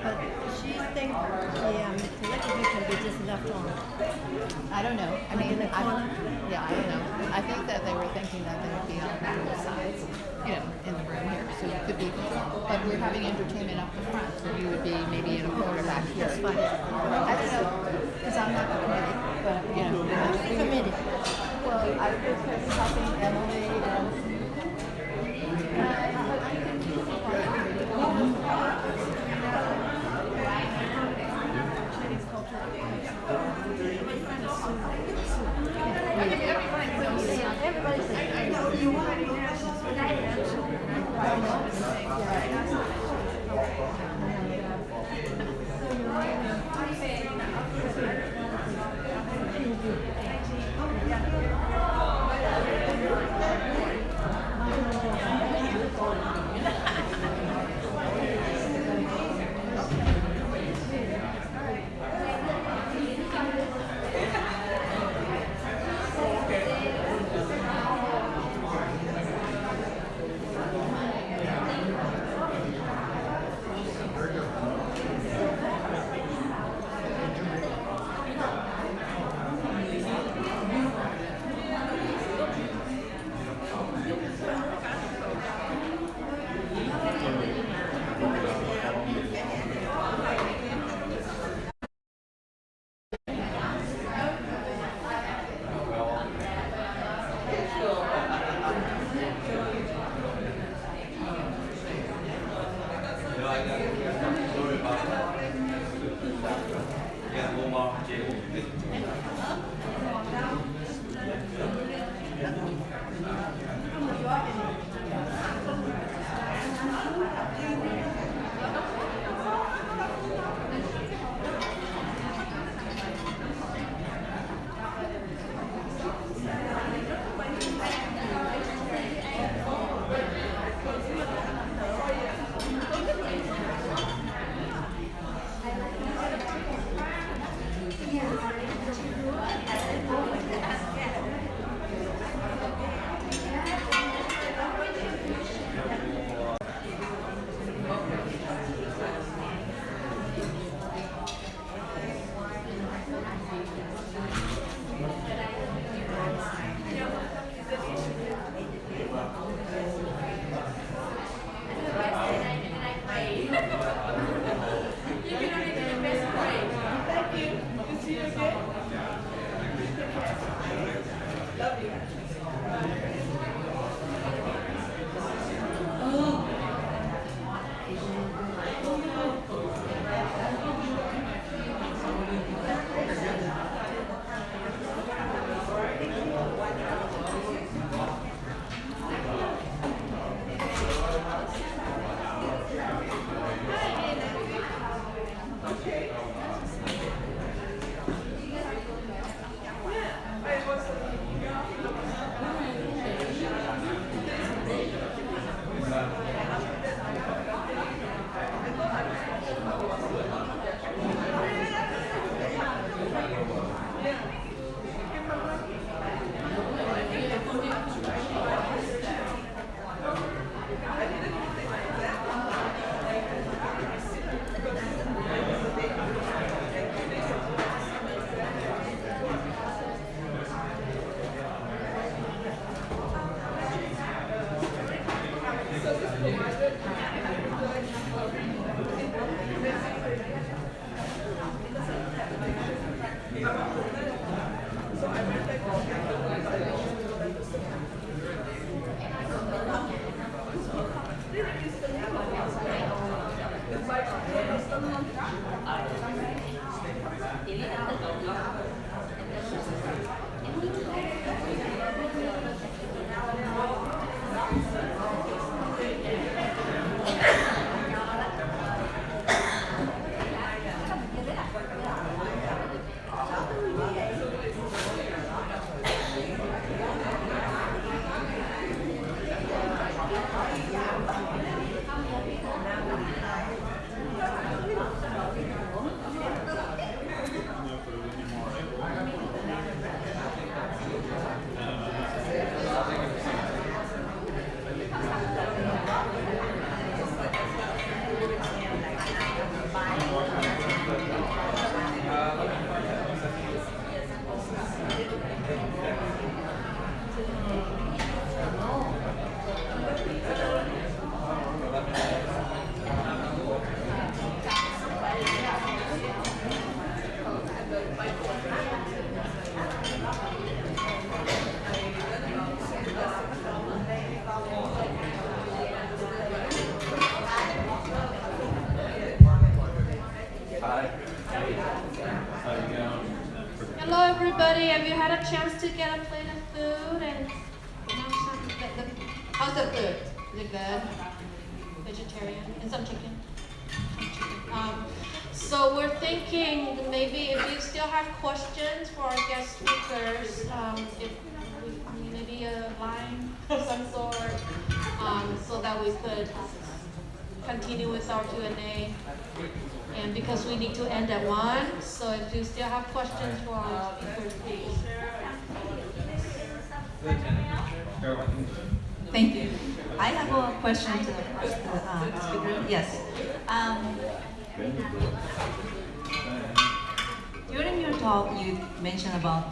But she thinks the lecture can be just left on. I don't know. I mean, I don't know. I think that they were thinking that they would be on both sides, you know, in the room here. So it could be, but we're having entertainment up the front, so you would be maybe in a corner back here. That's fine. I don't know, because I'm not the committee, but, you know. The committee. helping Emily Chinese culture. have you had a chance to get a plate of food and how's the food? Is it good? Vegetarian and some chicken. So we're thinking maybe if you still have questions for our guest speakers, if maybe a line of some sort, so that we could continue with our Q&A. And because we need to end at 1, so if you still have questions for our speakers, please. Thank you. I have a question to the speaker. Yes. During your talk, you mentioned about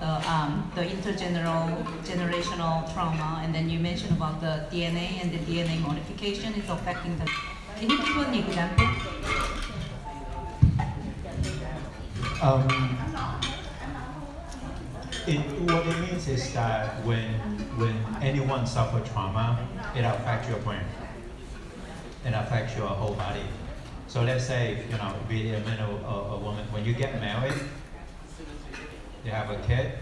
the intergenerational trauma, and then you mentioned about the DNA and the DNA modification is affecting the. Can you give an example? What it means is that when anyone suffers trauma, it affects your brain. It affects your whole body. So let's say, be a man or a woman, when you get married, you have a kid,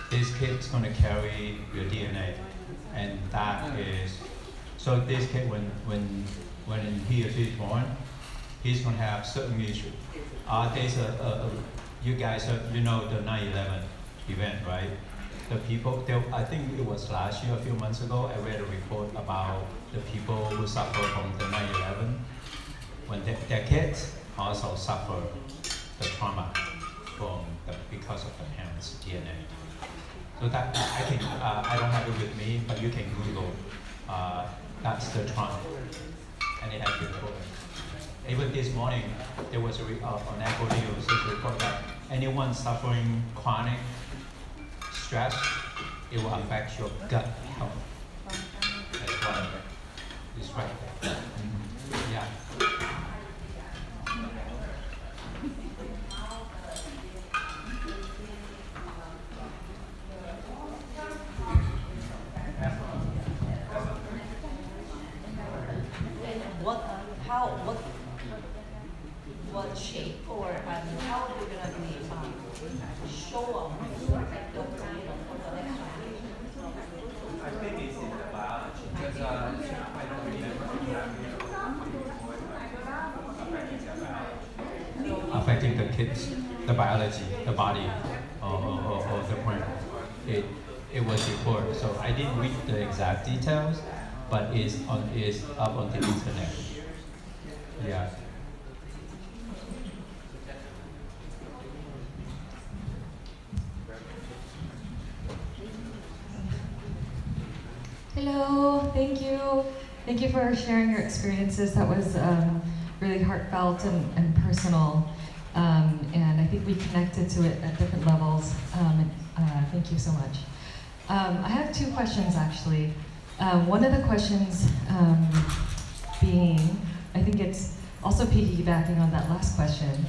this kid's going to carry your DNA. And that is, so this kid, when he or she is born, he's going to have certain issues. There's you guys know the 9/11 event, right? The people, I think it was last year, a few months ago, I read a report about the people who suffer from the 9/11, when their kids also suffer the trauma because of the parents' DNA. So that I don't have it with me, but you can Google. That's the trauma, and it has been proven. Even this morning, there was on Apple News a report that anyone suffering chronic stress, it will affect your gut health. That's what it's right there. Yeah. What shape or how are you gonna be show up for the next I think it's in the biology because I don't remember affecting the kids, the biology, the body, or the brain. It was reported. So I didn't read the exact details, but it's up on the internet. Yeah. Hello, thank you. Thank you for sharing your experiences. That was really heartfelt and personal. And I think we connected to it at different levels. Thank you so much. I have 2 questions actually. One of the questions being, I think it's also piggybacking on that last question.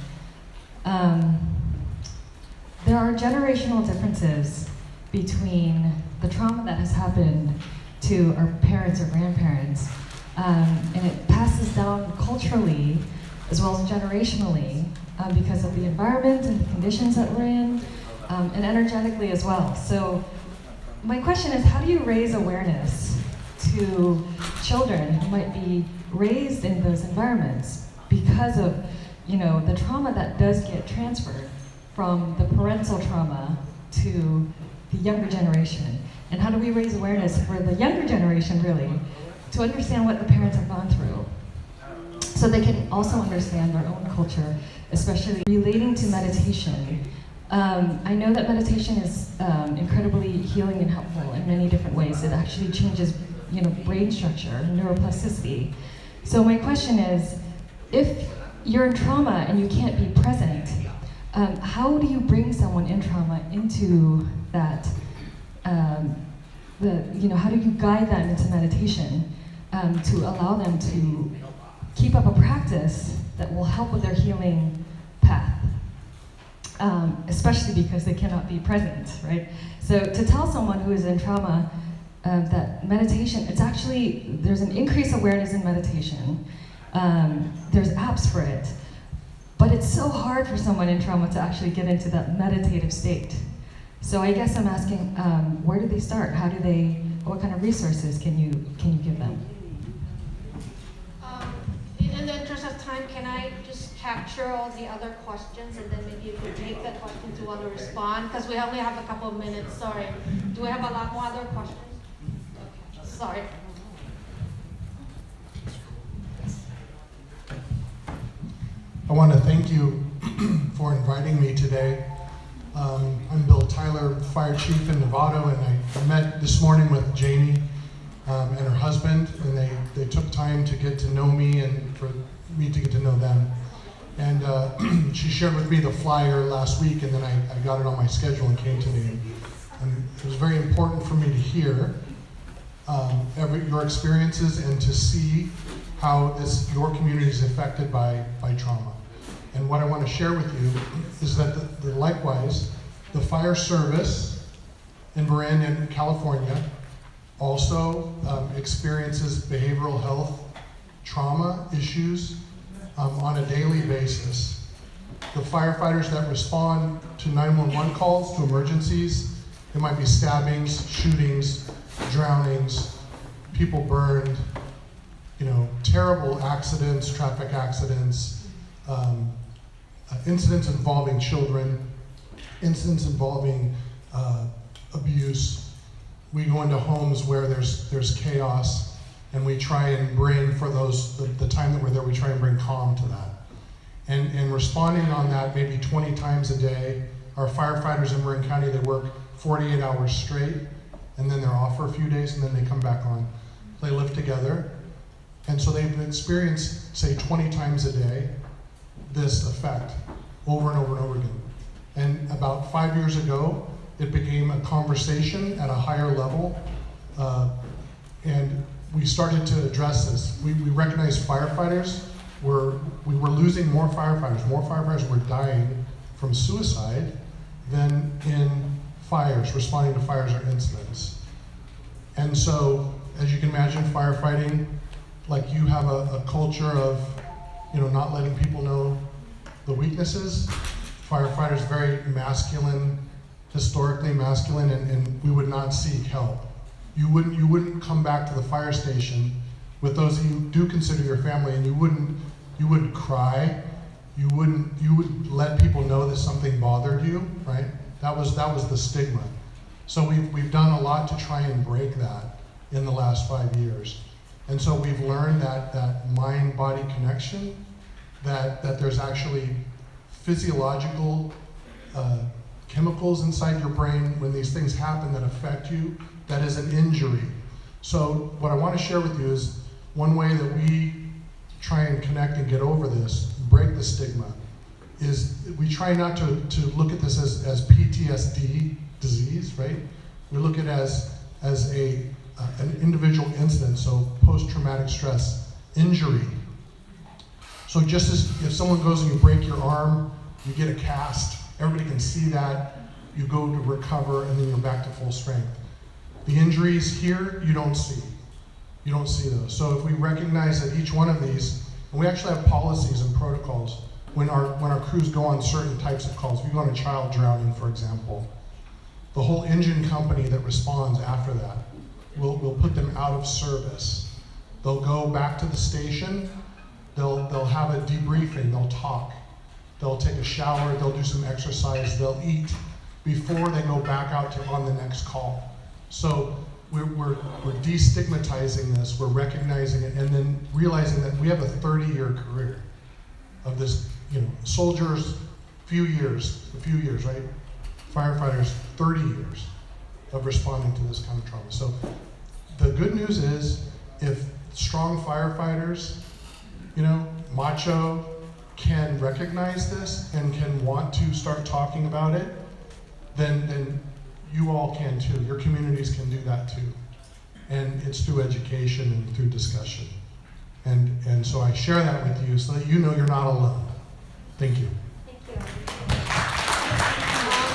There are generational differences between the trauma that has happened to our parents or grandparents, and it passes down culturally as well as generationally because of the environment and the conditions that we're in, and energetically as well. So my question is, how do you raise awareness to children who might be raised in those environments because of the trauma that does get transferred from the parental trauma to the younger generation? And how do we raise awareness for the younger generation, really, to understand what the parents have gone through, so they can also understand their own culture, especially relating to meditation. I know that meditation is incredibly healing and helpful in many different ways. It actually changes, brain structure, neuroplasticity. So my question is, if you're in trauma and you can't be present, how do you bring someone in trauma into that? How do you guide them into meditation to allow them to keep up a practice that will help with their healing path, especially because they cannot be present, right? So to tell someone who is in trauma that meditation, there's an increased awareness in meditation. There's apps for it, But it's so hard for someone in trauma to actually get into that meditative state. So I guess I'm asking, where do they start? How do they, what kind of resources can you give them? In the interest of time, can I just capture all the other questions and then maybe you could take the questions you want to respond? Because we only have a couple of minutes, sorry. Do we have a lot more other questions? Okay. Sorry. I want to thank you for inviting me today. I'm Bill Tyler, Fire Chief in Novato, and I met this morning with Jamie and her husband, and they took time to get to know me and for me to get to know them. And she shared with me the flyer last week, and then I got it on my schedule and came today. And it was very important for me to hear your experiences and to see how your community is affected by trauma. And what I want to share with you is that likewise, the fire service in Marin and California also experiences behavioral health trauma issues on a daily basis. The firefighters that respond to 911 calls, to emergencies, there might be stabbings, shootings, drownings, people burned, terrible accidents, traffic accidents, incidents involving children, incidents involving abuse. We go into homes where there's chaos, and we try and bring, for the time that we're there, we try and bring calm to that. And responding on that maybe 20 times a day. Our firefighters in Marin County, they work 48 hours straight, and then they're off for a few days, and then they come back on. They live together. And so they've experienced, say, 20 times a day, this effect over and over and over again. And about 5 years ago, it became a conversation at a higher level, and we started to address this. We recognized firefighters we were losing more firefighters. More firefighters were dying from suicide than in fires, responding to fires or incidents. And so, as you can imagine, firefighting, like you have a culture of, not letting people know the weaknesses. Firefighters very masculine, historically masculine, and we would not seek help. You wouldn't come back to the fire station with those you do consider your family, and you wouldn't cry. You would let people know that something bothered you, right? That was the stigma. So we've done a lot to try and break that in the last 5 years. And so we've learned that mind-body connection, that there's actually physiological chemicals inside your brain when these things happen that affect you, that is an injury. So what I want to share with you is one way that we try and connect and get over this, break the stigma, is we try not to look at this as PTSD disease, right? We look at it as an individual incident, so post-traumatic stress injury. So just as if someone goes and you break your arm, you get a cast, everybody can see that, you go to recover, and then you're back to full strength. The injuries here, you don't see. You don't see those. So if we recognize that each one of these, and we actually have policies and protocols when our crews go on certain types of calls. If you go on a child drowning, for example, the whole engine company that responds after that will put them out of service. They'll go back to the station, they'll have a debriefing, they'll talk, they'll take a shower, they'll do some exercise, they'll eat before they go back out on the next call. So we're destigmatizing this, we're recognizing it, and then realizing that we have a 30-year career of this, soldiers, a few years, right? Firefighters, 30 years of responding to this kind of trauma. So the good news is, if strong firefighters, macho, can recognize this and can want to start talking about it, then you all can too. Your communities can do that too. And it's through education and through discussion. And so I share that with you so that you know you're not alone. Thank you. Thank you.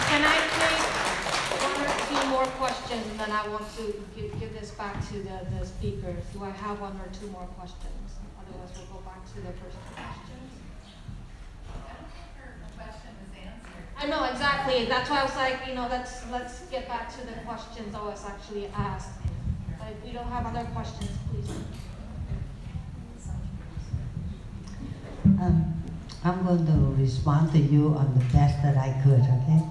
Can I take one or two more questions, and then I want to give this back to the speakers. Do I have one or two more questions? Otherwise, we'll go back to the first two questions. I know, exactly. That's why I was like, let's get back to the questions I was actually asked. But if we don't have other questions, please. I'm going to respond to you on the best that I could, okay?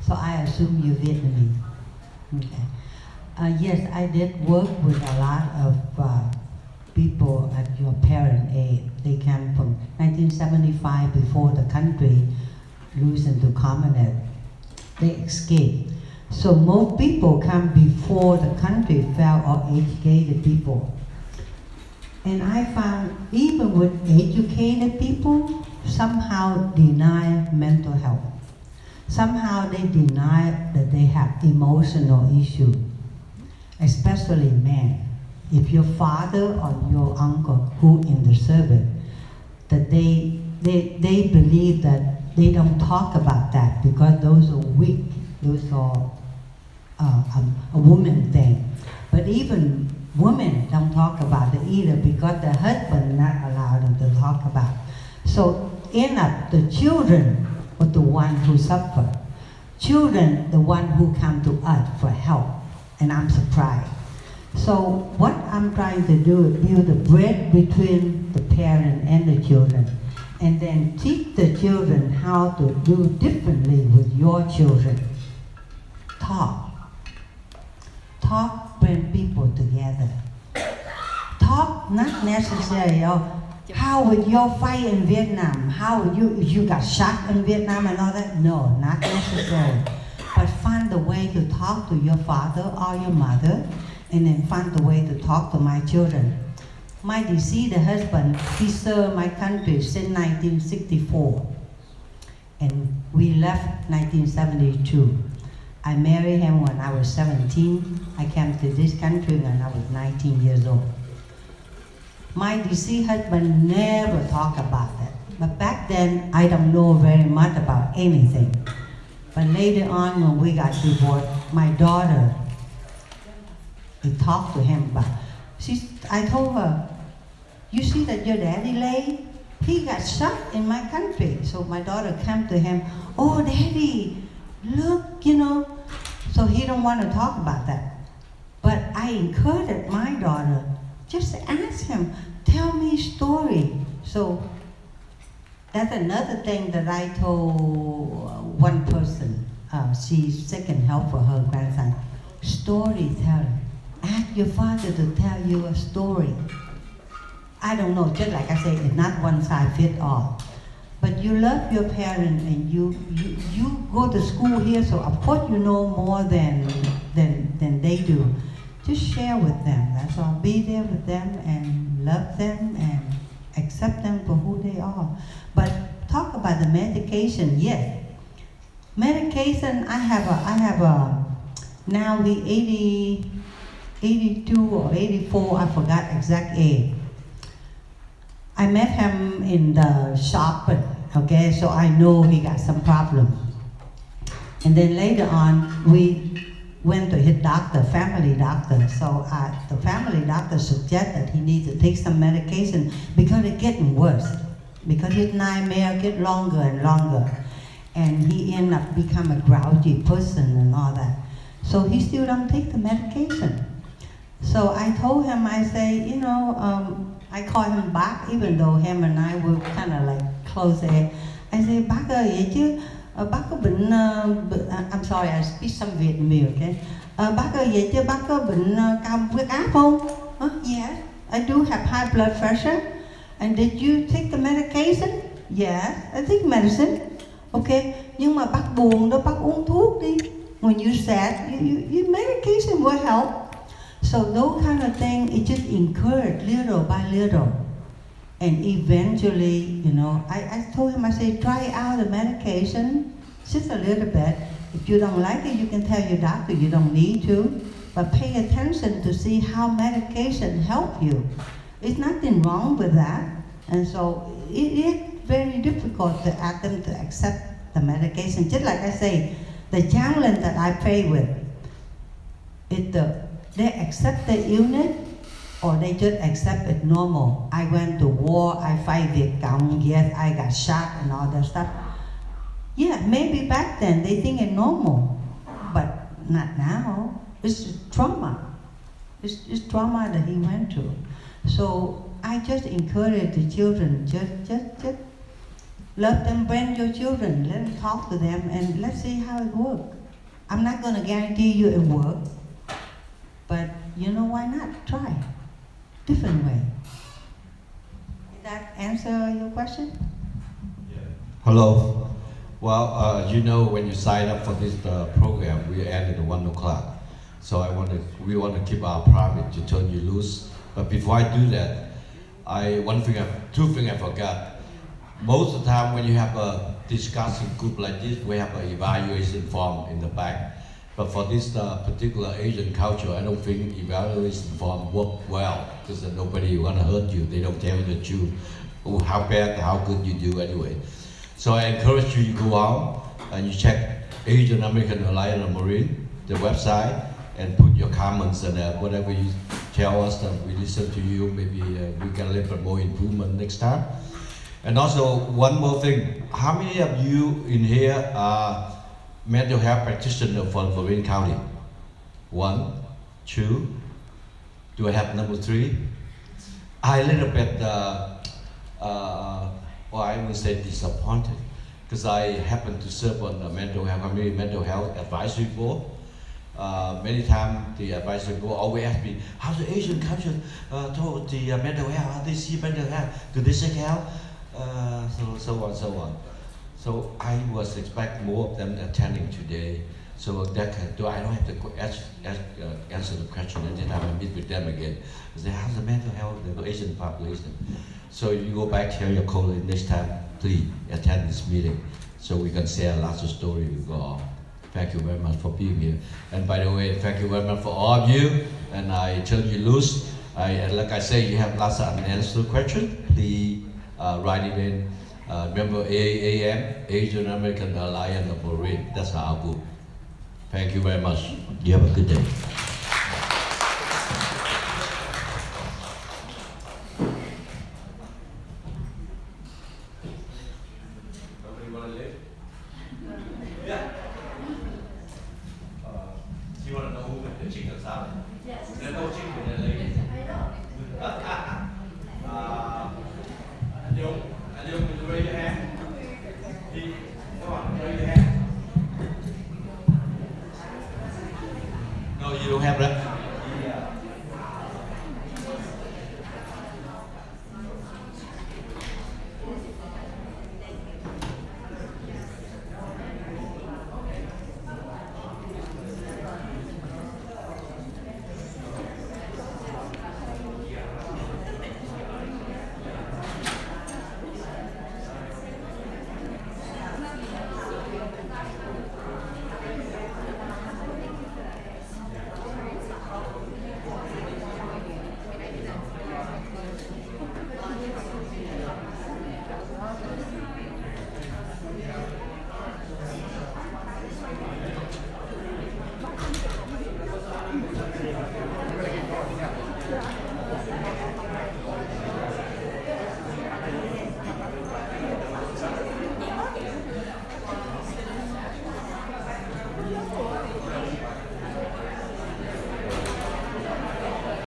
So I assume you're Vietnamese. Okay. Yes, I did work with a lot of people at your parent age. They came from 1975, before the country loosened to communism. They escaped. So most people come before the country fell, or educated people. And I found even with educated people, somehow deny mental health. Somehow they deny that they have emotional issues, especially men. If your father or your uncle who in the service, that they believe that they don't talk about that because those are weak, those are a woman thing. But even women don't talk about it either because the husband not allowed them to talk about it. So end up the children were the one who suffer. Children, the one who come to us for help, and I'm surprised. So what I'm trying to do is build a bridge between the parent and the children, and then teach the children how to do differently with your children. Talk. Talk, bring people together. Talk, not necessarily, how would you fight in Vietnam? How would you got shot in Vietnam and all that? No, not necessary. But find a way to talk to your father or your mother, and then find a way to talk to my children. My deceased husband, he served my country since 1964. And we left 1972. I married him when I was 17. I came to this country when I was 19 years old. My deceased husband never talked about that. But back then, I don't know very much about anything. But later on, when we got divorced, my daughter, I talked to him about, I told her, you see that your daddy lay? He got shot in my country. So my daughter came to him, oh, daddy, look, So he don't want to talk about that. But I encouraged my daughter, just ask him, tell me a story. So that's another thing that I told one person. She's seeking help for her grandson. Storytelling. Ask your father to tell you a story. I don't know, just like I say, it's not one size fits all. But you love your parents and you go to school here, so of course you know more than they do. Just share with them, that's all. Be there with them and love them and accept them for who they are. But talk about the medication, yes. Medication, I have a now the 82 or 84, I forgot exact age. I met him in the shop, okay, so I know he got some problem. And then later on, we went to his doctor, family doctor. So the family doctor suggested he needs to take some medication because it's getting worse. Because his nightmare get longer and longer. And he ended up becoming a grouchy person and all that. So he still don't take the medication. So I told him, I say, I call him back, even though him and I were kind of like close there. I say, bác ơi, vậy chứ, bác có bệnh, I'm sorry, I speak some Vietnamese, okay? Bác ơi, vậy chứ bác có bệnh cao huyết áp không? Yes, I do have high blood pressure. And did you take the medication? Yes, I take medicine. Okay, nhưng mà bác buồn đó, bác uống thuốc đi. When you sad, your medication will help. So those kind of things, it just encouraged little by little. And eventually, I told him, I say, try out the medication, just a little bit. If you don't like it, you can tell your doctor you don't need to. But pay attention to see how medication help you. There's nothing wrong with that. And so it is very difficult to ask them to accept the medication. Just like I say, the challenge that I play with, they accept the illness or they just accept it normal. I went to war, I fight Viet Cong, yes, I got shot and all that stuff. Yeah, maybe back then they think it's normal, but not now. It's trauma. It's trauma that he went through. So I just encourage the children, just love them, bring your children, let them talk to them, and let's see how it works. I'm not going to guarantee you it works, but you know, why not try? Different way. Did that answer your question? Hello. Well, you know, when you sign up for this program, we end at 1 o'clock. So we want to keep our private to turn you loose. But before I do that, two things I forgot. Most of the time when you have a discussion group like this, we have an evaluation form in the back. But for this particular Asian culture, I don't think evaluation form work well because nobody want to hurt you. They don't tell you the truth, how bad, how good you do anyway. So I encourage you to go out and you check Asian American Alliance of Marine, the website, and put your comments and whatever you tell us, that we listen to you. Maybe we can live for more improvement next time. And also one more thing, how many of you in here are mental health practitioners for Marin County? 1, 2. Do I have number 3? I a little bit, well, I would say disappointed, because I happen to serve on the community mental health advisory board. Many times the advisory board always ask me, how's the Asian culture toward the mental health? How they see mental health? Do they seek help? So on, so on. So I was expecting more of them attending today. So that I don't have to answer the question every time I meet with them again. I say, how's the mental health of the Asian population? So you go back, tell your colleague next time, please attend this meeting so we can share lots of stories with all. Thank you very much for being here. And by the way, thank you very much for all of you. And I turn you loose. Like I say, you have lots of unanswered questions. Please write it in. Remember AAM, Asian American Alliance of Marine. That's our group. Thank you very much. You have a good day. No, you don't have that.